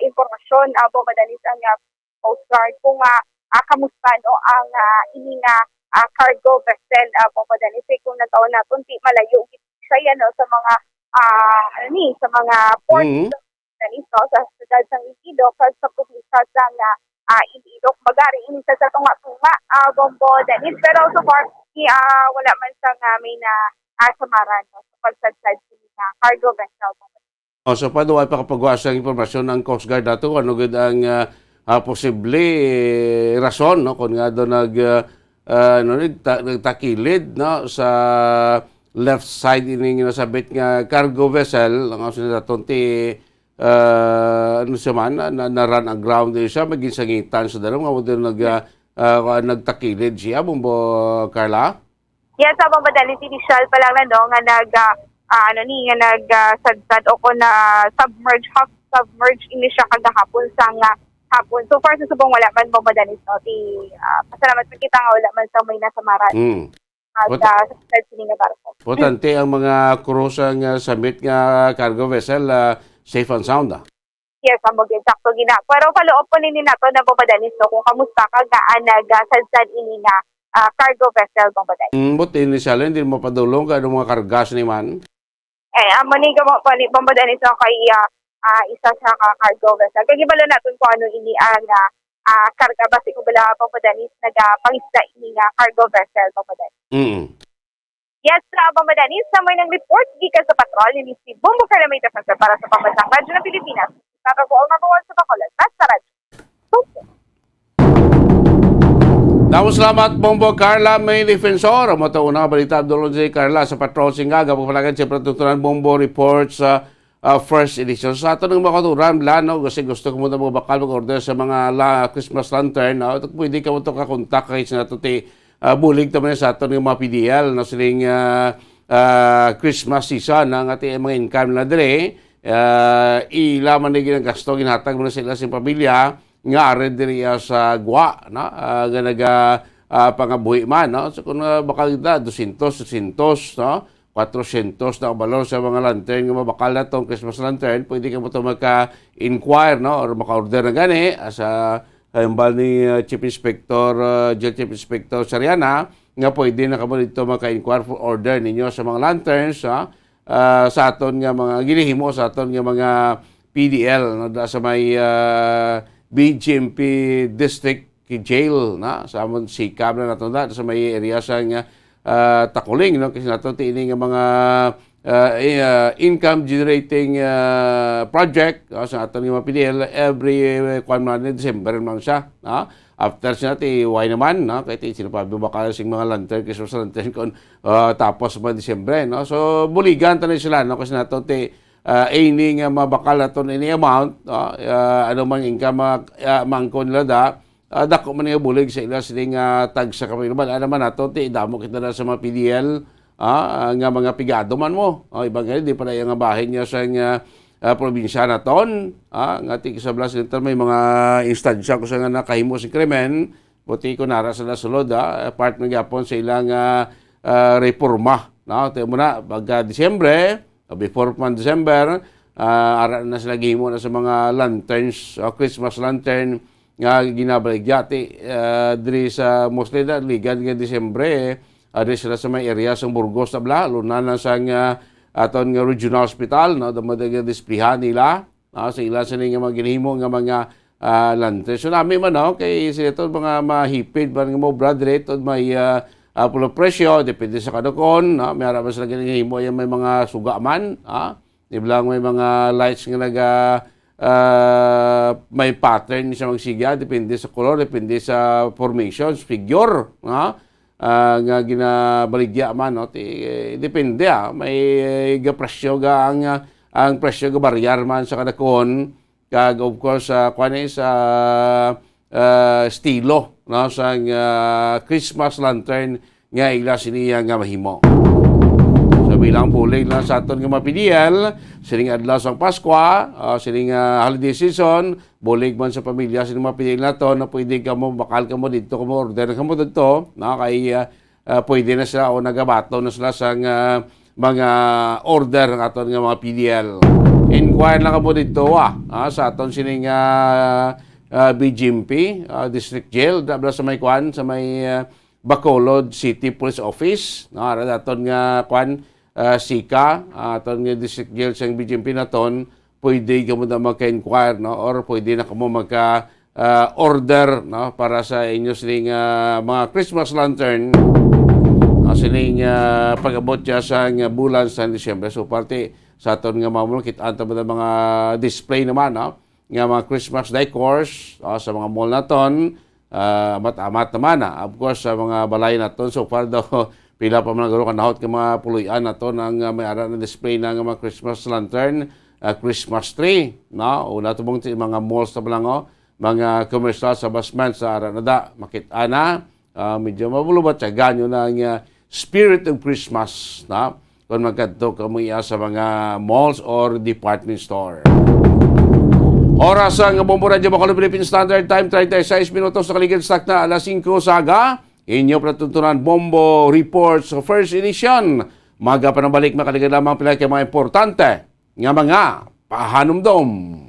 impormasyon, Bombo Dennis, ang Coast Guard kung kamusta no ang ini nga cargo vessel, Bombo Dennis. Kung nataon naton di malayo siya no sa mga sa mga ports no, sa siyudad sa Iloilo kag sa probinsya sa Iloilo bagari ini sa tunga-tunga, Bombo Dennis. Pero so far wala man sa may na samaran no, sa pagsadsad sa cargo vessel. So paano ay pakapagawa ang impormasyon ng Coast Guard dato ano gud ang posible rason no kung nga do nagtakilid no sa left side ini nga nasabit nga cargo vessel ang aso daton ti siya man na-run aground din siya maging sangitan sa dalam nga mo nagtakilid siya Bombo Carla. Yes, Bombo Dennis, initial pa lang na no nga nagsadsad o ko na submerge ini siya kagahapon sa hapon. So far, sa subong wala man Bombo Dennis, no? Pasalamat pa kita nga wala man sa may nasamaran. Sa sining nga barko. Potente ang mga cruise nga submit nga cargo vessel safe and sound. Yes, Bombo, sakto gina. Pero follow-up po nini nato na Bombo Dennis, no? Kung kamusta ka nagsadsad ini nga cargo vessel, Bombo Dennis. Buti initial, hindi mo padulong ka ng mga kargas ni man? Amo ni Bombo Dennis, no? Kay isa sa cargo vessel. Kaya gibalo natin kung ano ini ang karga basi ko bala Bombo Dennis nagapangisda ini nga cargo vessel, Bombo Dennis. Yes, Bombo Dennis, sa may nang report gikan sa patrol ni si Bombo Carla may defensor para sa pambansang radyo ng Pilipinas. Tatag ko ang number 1 sa Bacolod. That's sa radyo. Okay. Damo salamat Bombo Carla May Defensor. Mo to una balita Abdulon si Carla sa Patrol Singaga pagpalagan sa Pratutunan Bombo Reports first edition. Sa ato ng mga katuran, lano, kasi gusto ko muna mga bakal mag-order sa mga Christmas lantern. Pwede ka mo ito kakontak kahit sa nato bulig naman sa ato ng mga PDL na siling Christmas season ang ating mga income na dali. Ilaman na ginang gasto, ginhatag mo na sila sa pamilya nga ared diri sa gwa no ganaga pangabuhi man no so kung bakal da 200 no 400 na balon sa mga lantern nga mabakal na tong Christmas lantern pwede ka mo to magka-inquire no or maka-order na gani sa hambal ni Chief Inspector Jail Chief Inspector Sariana nga pwede na kamo dito maka-inquire for order ninyo sa mga lanterns sa aton nga mga ginihimo sa aton nga mga PDL no sa may BGMP District Jail na sa amon sikab na nato da sa may area sa nga Takuling no kasi nato tiini nga mga income generating project sa aton nga PDL every kwan man December man siya after siya why naman no kay sinapabi baka sing mga lantern Christmas lantern kon tapos pa December no so buligan tanan sila no kasi nato any nga mabakal naton any amount ano man income mangkon nila da dako man nga bulig sa ila sining tag sa kamay naman ano man nato damo kita na sa mga PDL nga mga pigado man mo iba nga di pa na nga bahin niya sa nga probinsya naton nga ti sa blas center may mga instansya ko sa nga nakahimo si krimen buti ko nara sa sulod part ng gapon sa ilang reforma no mo na pagka Disyembre before man December, ara na sila gihimo na sa mga lanterns, Christmas lantern nga ginabaligya diri sa mostly da ligan nga Disyembre, diri sila sa may area sa Burgos tabla, luna na sa nga aton nga regional hospital, no, damadag displihan nila, sa ila sa nga mga ginhimo nga mga lanterns. So nami man no, kay sila to mga mahipid ba nga mo brad rate may pulo presyo, depende sa kadukon, may araman sila ginihimo yung may mga suga man, iblang may mga lights nga may pattern sa magsigya, depende sa color, depende sa formations, figure, nga ginabaligya man, no? Depende, may presyo ang presyo ga bariyar man sa kadukon, kag of course, sa estilo no sa Christmas lantern nga ila siniya nga mahimo. So bilang bulig lang sa aton nga mapidiyal, sining adlaw sang Pasko, sining holiday season, bulig man sa pamilya sining mapidiyal nato na pwede ka mo bakal ka mo dito ka mo order ka mo dito, no kay pwede na sila o nagabato na sila sa mga order ng aton nga mga PDL. Inquire lang ka mo dito sa aton sining BGMP District Jail dabla sa may kwan sa may Bacolod City Police Office ara daton nga kwan Sika aton nga District Jail sa BGMP naton pwede ka mo na magka-inquire no or pwede na kamo magka order no para sa inyo sining mga Christmas lantern sining pag-abot siya sa bulan sa Disyembre so parte sa aton nga mamulkit anta mga display naman no nga mga Christmas decors sa mga mall naton amat naman of course sa mga balay naton so far daw pila pa man guro kanahot nga mga puluyan naton ang may ara na display na nga mga Christmas lantern Christmas tree no una tubong mga malls ta lang mga commercial sa basement sa ara na da makita na medyo mabulubat sa ganyo na nga spirit of Christmas na kung magkadto kamo sa mga malls or department store. Oras ang Bombo Radio Bacolod Philippine Standard Time, 36 minutos sa kaligid stock na alas 5 saga. Inyo patutunan Bombo Reports First Edition. Maga pa ng balik makaligid lamang pila kay mga importante nga mga pahanumdom.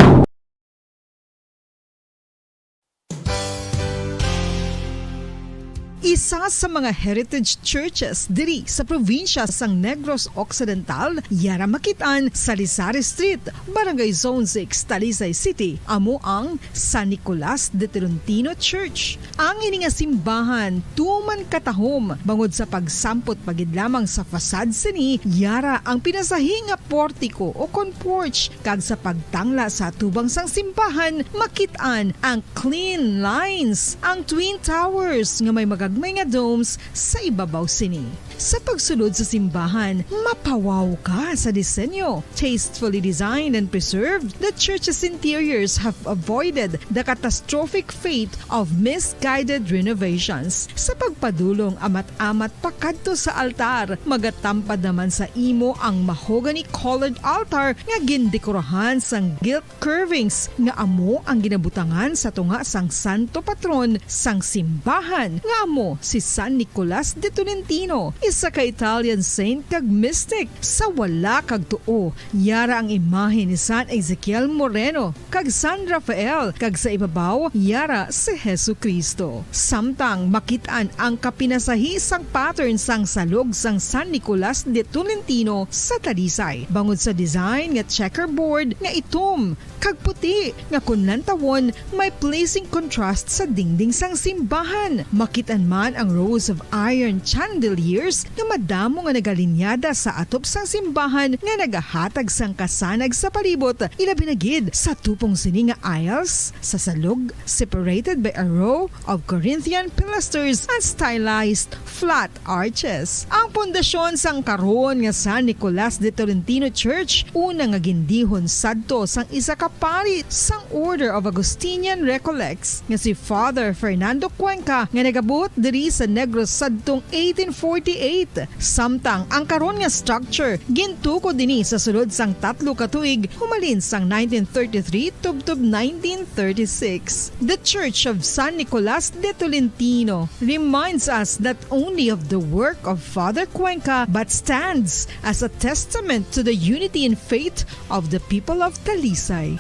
isa sa mga heritage churches diri sa probinsya sang Negros Occidental, yara makitaan sa Lisari Street, Barangay Zone 6, Talisay City, amo ang San Nicolas de Tolentino Church. Ang ini nga simbahan tuman katahom bangod sa pagsampot pagid lamang sa fasad sini, yara ang pinasahi nga portiko o kon porch, kag sa pagtangla sa tubang sang simbahan makitaan ang clean lines, ang twin towers nga may magagmay nga domes sa ibabaw sini. Sa pagsulod sa simbahan, mapawaw ka sa disenyo. Tastefully designed and preserved, the church's interiors have avoided the catastrophic fate of misguided renovations. Sa pagpadulong amat-amat pakadto sa altar, magatampad naman sa imo ang mahogany colored altar nga gindekorahan sang gilt curvings nga amo ang ginabutangan sa tunga sang santo patron sang simbahan nga amo si San Nicolas de Tolentino, isa ka Italian saint kag mystic. Sa wala kag tuo, yara ang imahe ni San Ezekiel Moreno kag San Rafael, kag sa ibabaw yara si Hesu Kristo. Samtang makitaan ang kapinasahi sang pattern sang salog sang San Nicolas de Tolentino sa Talisay, bangod sa design nga checkerboard nga itom kag puti nga kunlan tawon may pleasing contrast sa dingding sang simbahan. Makitan man ang rows of iron chandeliers nga madamo nga nagalinyada sa atop sang simbahan nga nagahatag sang kasanag sa palibot, ilabi na gid sa tupong sini nga aisles sa salog, separated by a row of Corinthian pilasters and stylized flat arches. Ang pundasyon sang karon nga San Nicolas de Tolentino Church una nga gindihon sadto sang isa ka pari sang Order of Augustinian Recollects nga si Father Fernando Cuenca nga nagabot diri sa Negros sadtong 1848. Samtang ang karon nga structure gintuko dinhi sa sulod sang 3 ka tuig humalin sang 1933 tubtob 1936. The Church of San Nicolas de Tolentino reminds us not only of the work of Father Cuenca but stands as a testament to the unity and faith of the people of Talisay.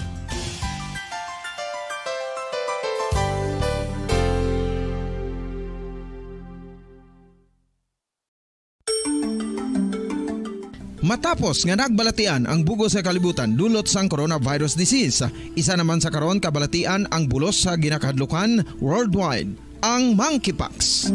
Matapos nga nagbalatian ang bugos sa kalibutan dulot sang coronavirus disease, isa naman sa karon kabalatian ang bulos sa ginakahadlukan worldwide, ang monkeypox.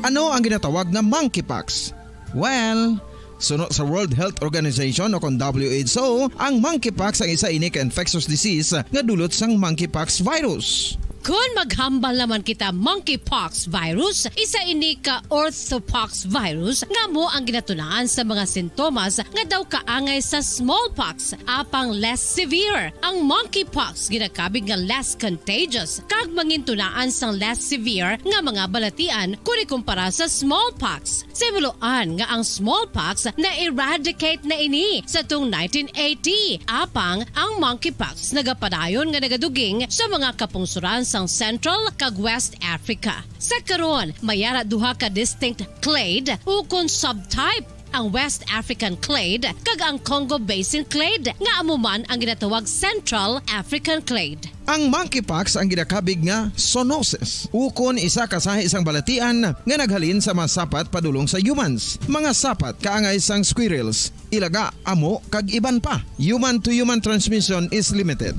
Ano ang ginatawag na monkeypox? Well, sunod sa World Health Organization o kon WHO, ang monkeypox ang isa ini ka infectious disease nga dulot sang monkeypox virus. Kung maghambal naman kita monkeypox virus, isa ini ka orthopox virus nga mo ang ginatunaan sa mga sintomas nga daw kaangay sa smallpox, apang less severe. Ang monkeypox ginakabig nga less contagious kag mangintunaan sang less severe nga mga balatian kung ikumpara sa smallpox. Simuloan nga ang smallpox na eradicate na ini sa tung 1980, apang ang monkeypox nagapadayon nga nagaduging sa mga kapungsuran sang Central kag West Africa. Sa karon, mayara duha ka distinct clade ukon subtype, ang West African clade kag ang Congo Basin clade nga amuman ang ginatawag Central African clade. Ang monkeypox ang ginakabig nga zoonosis, ukon isa ka sa isang balatian nga naghalin sa mga sapat padulong sa humans. Mga sapat kaangay sang squirrels, ilaga, amo kag iban pa. Human to human transmission is limited.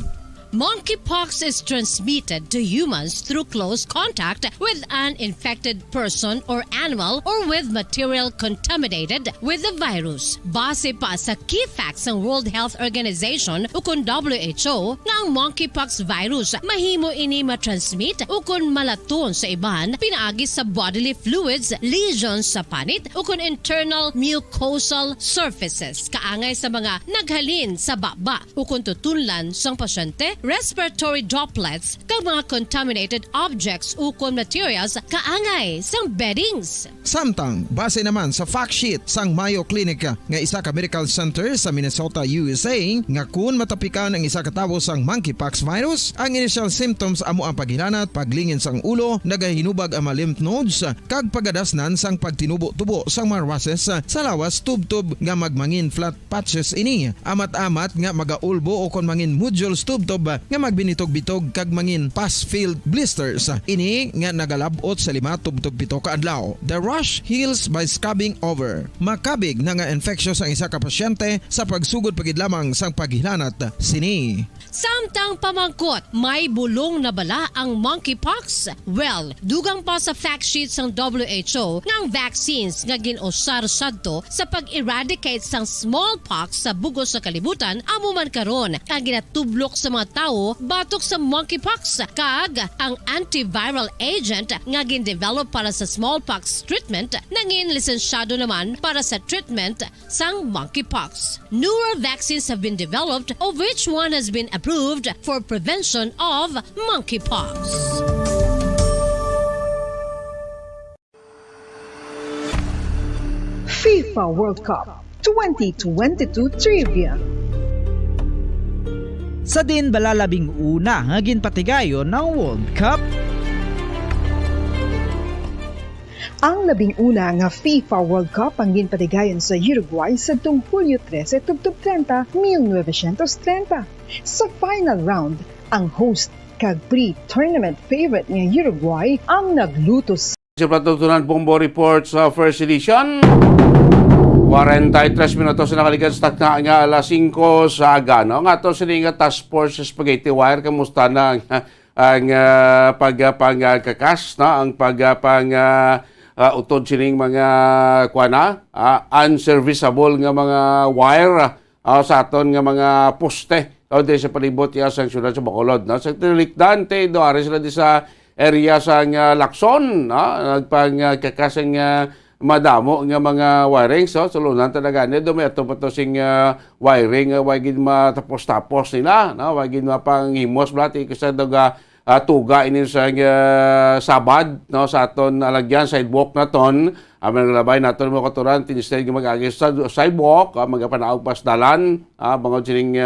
Monkeypox is transmitted to humans through close contact with an infected person or animal or with material contaminated with the virus. Base pa sa key facts ng World Health Organization ukon WHO nga ang monkeypox virus mahimo ini matransmit ukon malaton sa iban pinaagi sa bodily fluids, lesions sa panit ukon internal mucosal surfaces kaangay sa mga naghalin sa baba ukon tutunlan sang pasyente, respiratory droplets kag mga contaminated objects ukon materials kaangay sang beddings. Samtang base naman sa fact sheet sang Mayo Clinic nga isa ka medical center sa Minnesota, USA, nga kun matapikan ang isa ka tawo sang monkeypox virus, ang initial symptoms amo ang paghilanat, paglingin sang ulo, nagahinubag ang mga lymph nodes kag pagadasnan sang pagtinubo-tubo sang mga rashes sa lawas tubtob nga magmangin flat patches ini. Amat-amat nga magaulbo o kon mangin nodules tubtob nga magbinitog-bitog kag mangin pass-filled blisters. Ini nga nagalabot sa 5-7 ka adlaw. The rush heals by scrubbing over. Makabig na nga infectious ang isa ka pasyente sa pagsugod pagid lamang sang paghilanat sini. Samtang pamangkot, may bulong na bala ang monkeypox? Well, dugang pa sa fact sheet ng WHO ng vaccines nga ginusar sadto sa pag-eradicate sang smallpox sa bugos sa kalibutan amo man karon ang ginatublok sa mga tao batok sa monkeypox kag ang antiviral agent nga gin-develop para sa smallpox treatment nangin lisensyado naman para sa treatment sang monkeypox. Newer vaccines have been developed of which one has been approved for prevention of monkeypox. FIFA World Cup 2022 Trivia. Sa din balalabing una nga ginpatigayon ng World Cup. Ang labing-una nga FIFA World Cup ang ginpatigayon sa Uruguay sa Hulyo 13, 1930. Sa final round, ang host kag pre-tournament favorite nga Uruguay ang naglutos. Sa Platutunan Bombo Report sa first edition, 43 minutos na nakalikan sa takna nga alas 5 sa aga. No? Nga ito sila nga task force sa Spaghetti Wire. Kamusta na ang pagpangkakas, no? Ang pagpang utod sining mga unserviceable nga mga wire sa aton nga mga poste sa palibot ya sa syudad sa Bacolod. No? Sa Tilikdan, doare sila di sa area sa Lacson, no? Nagpangkakas ang madamo nga mga wiring. So, sulunan talaga niya. May ito pa ito sing wiring. Wagin matapos-tapos nila. No? Wagin mapanghimos. Blati kasi daga tuga ini sa sabad, no, sa aton alagyan sidewalk na ton. Amang labay naton mo katuran tinistay mag-agis sa sidewalk, magapanaaw pas dalan, bangod sining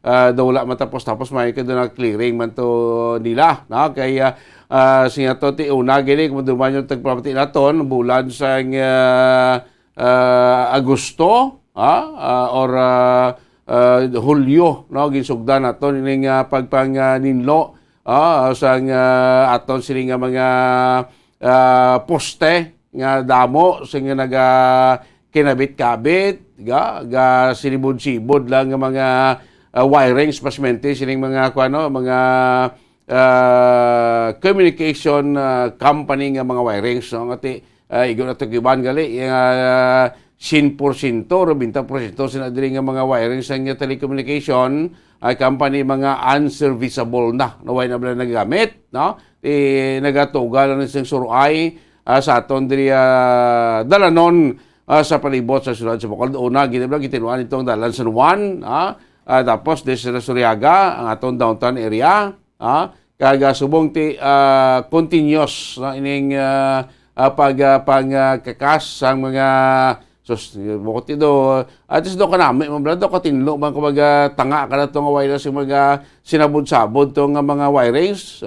dawla matapos may kada na clearing man to nila, no, kaya siya to ti una gili kung duman yung tagpapati naton bulan sa Agosto or Hulyo, no, ginsugdan naton ining pagpang-ninlo sa aton sila nga mga poste nga damo sa nga naga kinabit-kabit ga sinibod-sibod lang nga mga wirings pasmente siling mga mga communication company nga mga wirings, no, ngati igo na tugiban gali 100% or 20% sina diri nga mga wirings sa nga telecommunication ay company mga unserviceable na way na bala nagagamit, no, nagatugal lang sing suruay sa aton diri dalanon sa palibot sa syudad sa Bacolod. Una ginabla gitinuan itong dalan San Juan, tapos di sa Suryaga ang aton downtown area, kaga subong ti continuous na ining pagkakas sa mga bukod ito, at least doon ka namin, do ka tinlo, mga kumaga tanga ka na itong wireless, yung mga sinabod-sabod itong mga wirings,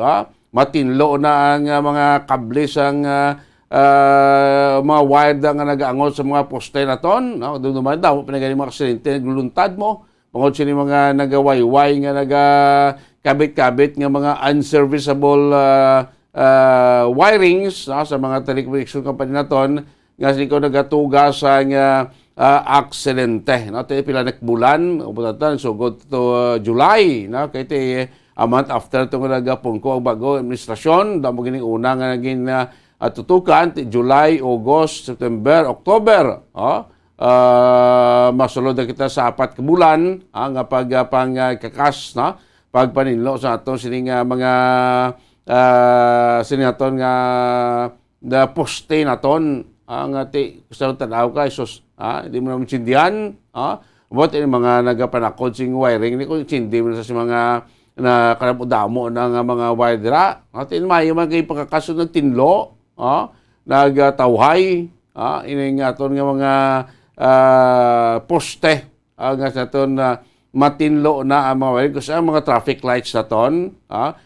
matinlo na ang mga kable ang mga wire na nga nag-aangot sa mga poste na ton, no? Doon naman daw, pinagaling mga aksidente, nagluluntad mo, pangod sila mga nagawayway nga nagakabit-kabit nga mga unserviceable wirings, no? Sa mga telecommunication company na ton, nga sila nagatuga sa aksidente, no? Tayo pila nakbulan, uputatan, sugod to July, no? Kaya tayo a month after itong nagapungko ang bago administrasyon, damo gining una nga naging tutukan, July, August, September, October, masulod na kita sa 4 ka bulan, nga pagkakas, no? Pagpaninlo sa ato sining mga sinaton nga na poste naton, ang ati gusto tanaw ka isos, hindi mo naman sindihan, but yung mga nagapanakod sing wiring ni ko sindi mo sa mga na karapudamo ng mga wire dira, atin may man kay pagkakaso ng tinlo, nagtawhay, ining aton nga mga poste nga sa aton matinlo na ang mga wiring kasi ang mga traffic lights na ton,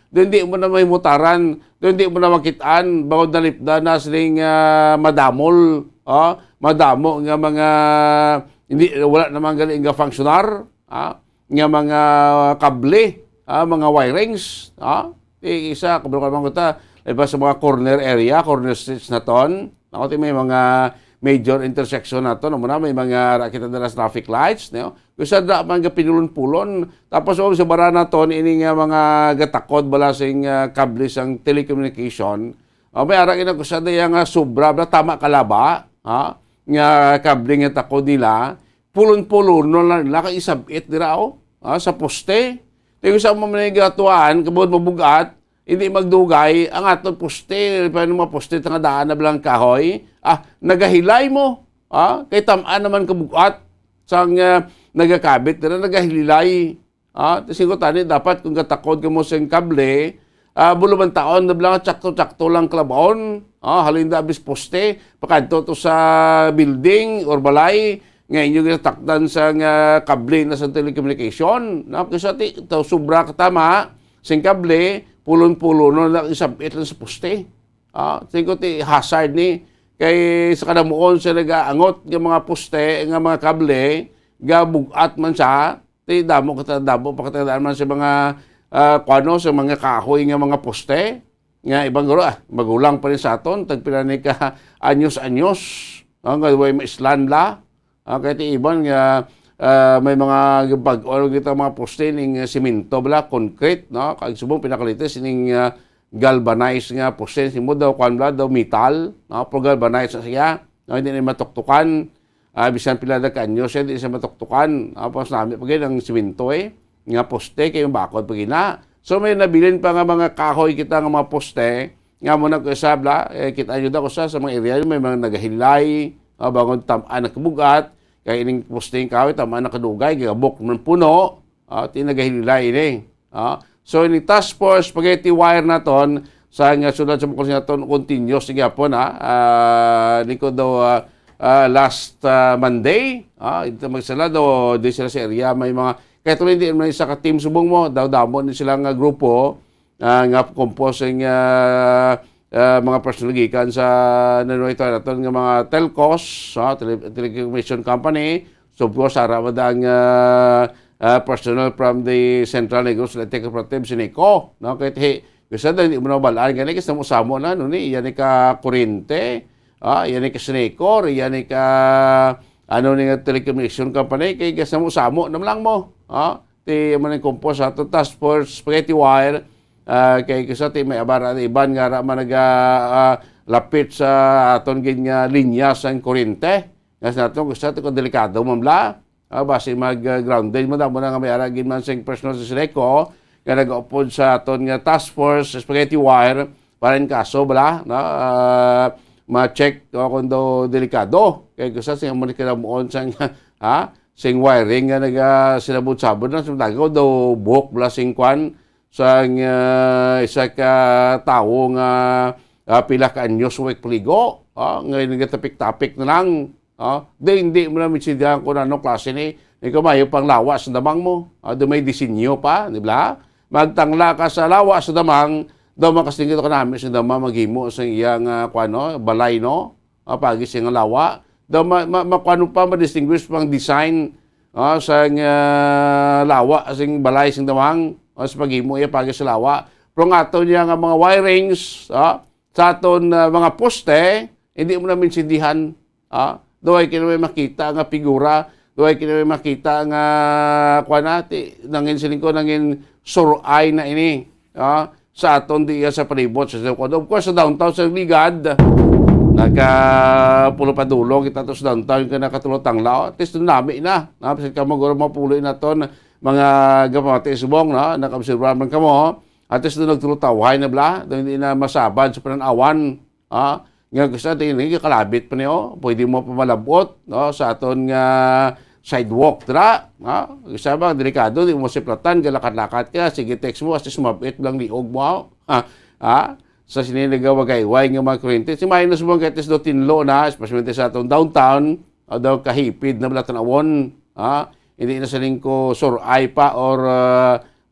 doon di mo na may mutaran, doon di mo na makitaan, bawod na lipda na siling madamol, madamo nga mga, hindi, wala naman galing nga funksyonar, nga mga kable, mga wirings, isa kabalo ka ta iba sa mga corner area, corner streets na ton. Ako may mga major intersection na to, muna may mga kita na traffic lights, no? Kusa da man ga pinulon-pulon. Tapos sa bara na ton ini nga mga gatakod bala sing kable sang telecommunication. May ara ina kusa da yang sobra na tama kalaba, nga kable nga takod nila, pulon-pulon no lang nila ka isabit dira sa poste. Tiyo sa mga gatuan kabod mabugat, hindi magdugay ang atong poste, paano mga poste nga daan na bilang kahoy, nagahilay mo, kay tamaan naman kabugat sang nagakabit na nagahilay. Tapos ko tani, dapat kung katakod ka mo sa kable, buluban taon na bilang tsakto-tsakto lang klabon, halinda abis poste, pakadto to sa building or balay, ngayon yung natakdan sa kable na sa telecommunication, kasi sobra katama, sing kable, pulon-pulo no lang isabit lang sa poste. Tingko ti hazard ni kay sa kadamuon sa nagaangot ng mga poste nga mga kable gabugat man sa ti damo pakatandaan man sa mga sa mga kahoy nga mga poste nga ibang guro magulang pa rin sa aton tagpila ni ka anyos-anyos nga way maislanla kay ti iban nga may mga bag-o kita mga poste ning simento bala concrete no kag subong pinakalites ning galvanized nga poste simo daw kwan bala daw metal no pro galvanized siya no hindi na matuktukan bisan pila da kanyo siya hindi siya matuktukan tapos nami pagay ang simento nga poste kay bakod pagina so may nabilin pa nga mga kahoy kita nga mga poste nga mo nagkasabla kita nyo daw ko sa mga area may mga nagahilay bangon tamaan na kabugat kaya ining posting kahoy, tama na kadugay, gabok ng puno, tinagahililay ini. So, ini task force, spaghetti wire na ton, sa nga sunod sa bukol na ton, continuous, sige po na, niko daw last Monday, ito magsala daw, di sila sa area, may mga, kaya tuloy hindi naman isa ka-team subong mo, daw damon silang grupo, nga composing mga personal gikan sa nanuito naton nga mga telcos, telecommunication company, so po sa ramadang personal from the Central Negros Electric Cooperative Sineco, no kay gusto na hindi mo na balaan gani kasi mo samo na no ni iyan ka kuryente, iyan ka Sineco, iyan ka ano ni telecommunication company kay gusto mo samo nam lang mo, ti man compose sa task force spaghetti wire. Kay kasi may abara iban nga ra man lapit sa aton ginya linya sa kuryente. Kasi nato gusto ko delikado mamla. Base mag-grounded mo daw mo na nga may aragin man sing personal sa Sineco nga nag-upod sa aton nga task force spaghetti wire para in kaso bala ma-check kung daw delikado. Kay gusto sing mo kinamuon sang sing wiring nga sinabot-sabot na sa dagaw daw buhok bala sing kwan sa isa ka tao nga pila ka anyos wek pligo ngayon nagatapik-tapik na lang hindi mo na mitsidyan kung anong klase ni kumayo pang lawas sa damang mo may disenyo pa di ba magtangla ka sa lawas sa damang daw makasingit ka namin sa damang maghimo sa iyang balay no pagis yung lawa daw makuano pa ma-distinguish pang design sa lawa sing balay sing damang sa paghimo iya pagis sa lawa. Pero nga ato niya nga mga wirings, sa aton mga poste, hindi mo namin sindihan. Doay kinamay makita nga figura, doay kinamay makita nga kwanati, nangin silingko, nangin suray na ini. Sa aton di sa palibot. Of course, sa downtown, sa Ligad, nagkapulo pa dulo, kita to sa downtown, ka nakatulot ang lao. At least nami na. Napisit ka maguro mapuloy na to mga gamati subong na nakabserbahan man kamo at least doon nagtulutaw na bla doon hindi na masabad sa pananawan nga gusto hindi kalabit pa niyo pwede mo pa malabot sa aton nga sidewalk dra gusto ba delikado di mo siplatan galakat-lakat ka sige text mo kasi sumabit lang liog mo sa sininagawagayway nga mga kuryente si minus mo kahit do tinlo na especially sa aton downtown daw kahipid na bla tanawon hindi na saling ko suray pa or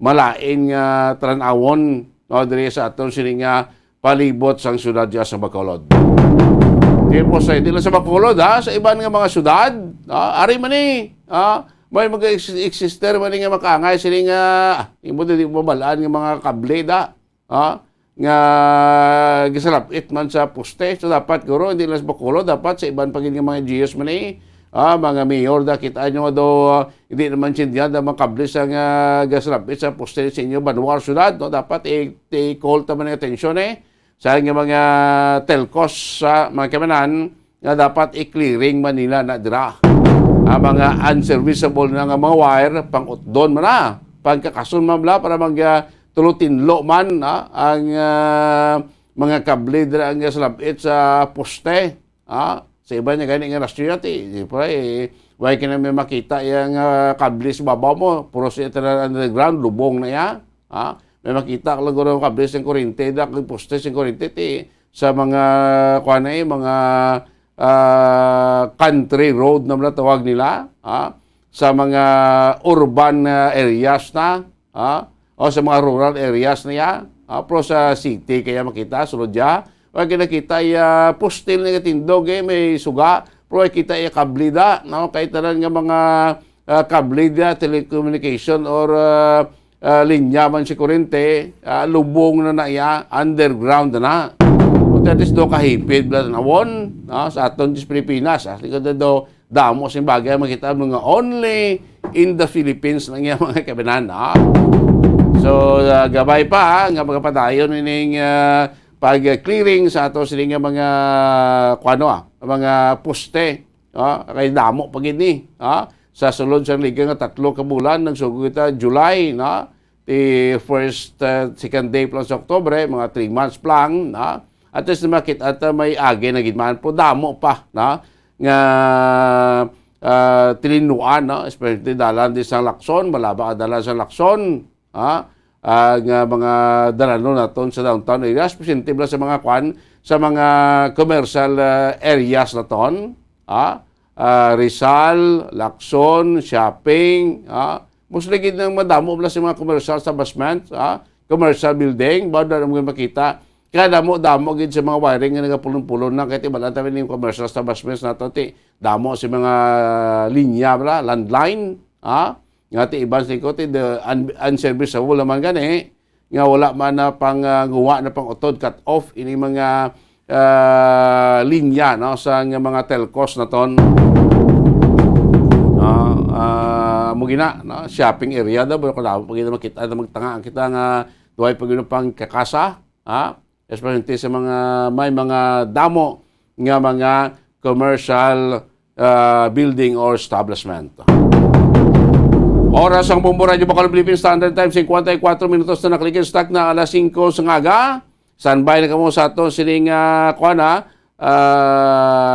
malain nga tranawon diri sa aton sining nga palibot sang syudad diya sa Bacolod. Di po sa hindi lang sa Bacolod sa iban nga mga syudad ari man ni may mag-exister man nga makaangay sila nga imo di mabalaan nga mga kable da nga gisalapit man sa poste. So dapat guro hindi lang sa Bacolod, dapat sa ibang pagin nga mga GS man mga mayor da kita nyo do hindi naman sindihan da mga kable sa nga gisalapit sa poste sa inyo Banwar syudad, no? Dapat i-call ta man ang atensyon sa nga mga telcos sa mga kamanan nga dapat i-clearing man nila na dira. Mga unserviceable na nga mga wire pang-utdon man na pagkakasun man bla para tulutinlo man ang mga kable dira ang salapit sa poste sa iba niya gani nga rasyon why ka na may makita yung kable sa babaw mo puro sa underground lubong na ya may makita ka lang ng kable sa kurente da kung poste sa kurente sa mga mga country road na tawag nila sa mga urban areas na o sa mga rural areas na yan pero sa city kaya makita sulod ya wag nakita postil na tindog may suga pero kita kable da no kahit tanan nga mga kable da telecommunication or linya man si kurente lubong na ya underground na. That is do kahipid bla nawon sa aton sa Pilipinas. Likod do damo sa bagay makita mga only in the Philippines lang yung mga kabinan. So gabay pa nga magapadayon ning pag-clearing sa ato sining mga mga poste. Kay damo pag ini. Sa sulod sa liga nga 3 ka bulan nagsugod kita July the first second day plus October mga 3 months lang at least makita at may agi na gitman po damo pa nga tilinuan especially dalan di sa Lacson malaba dalan sa Lacson nga mga dalano naton sa downtown areas presentable sa mga sa mga commercial areas naton Rizal, Lacson, shopping mostly gid nang madamo bla sa mga commercial establishment commercial building bawda mo makita kaya damo gid sa mga wiring nga nagapulon-pulon na kahit iba lang tayo yung commercial establishments nato damo sa mga linya bla landline nga iban sa ko the unserviceable naman gani nga wala man na pang guwa na pang utod cut off ini mga linya sa mga telcos naton mugina shopping area da pero kung pag makita magtanga kita nga duay pag pang kakasa especially sa mga may mga damo nga mga commercial building or establishment. Oras ang Bombo Radio Bacolod Philippine Standard Time 54 minutos na naklikid stock na alas 5 sa ngaga. Standby na kamo sa ato sining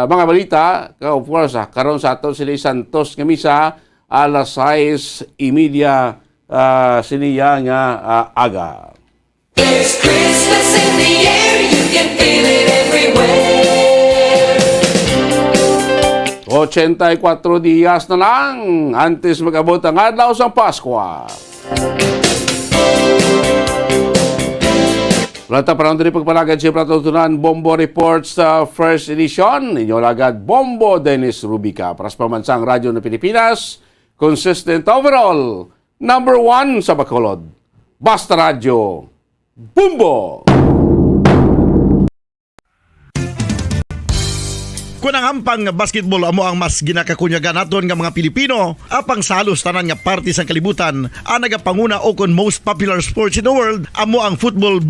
mga balita of course karon sa ato sila Santos nga misa alas 6:30 siniya nga aga. There's Christmas in the air, you can feel it everywhere. 84 diyas na lang antes mag-abot ang adlaw sa Pasko. Lata pa rin pagpalagad siya patutunan Bombo Reports sa first edition. Inyo lagad Bombo Dennis Rubica para sa pamansang radyo ng Pilipinas. Consistent overall. Number 1 sa Bacolod. Basta Radyo. Bombo! Kung ang ampang basketball amo ang mas ginakakunyagan naton nga mga Pilipino, apang salos tanan nga parte sa kalibutan, ang nagapanguna o kon most popular sports in the world, amo ang football.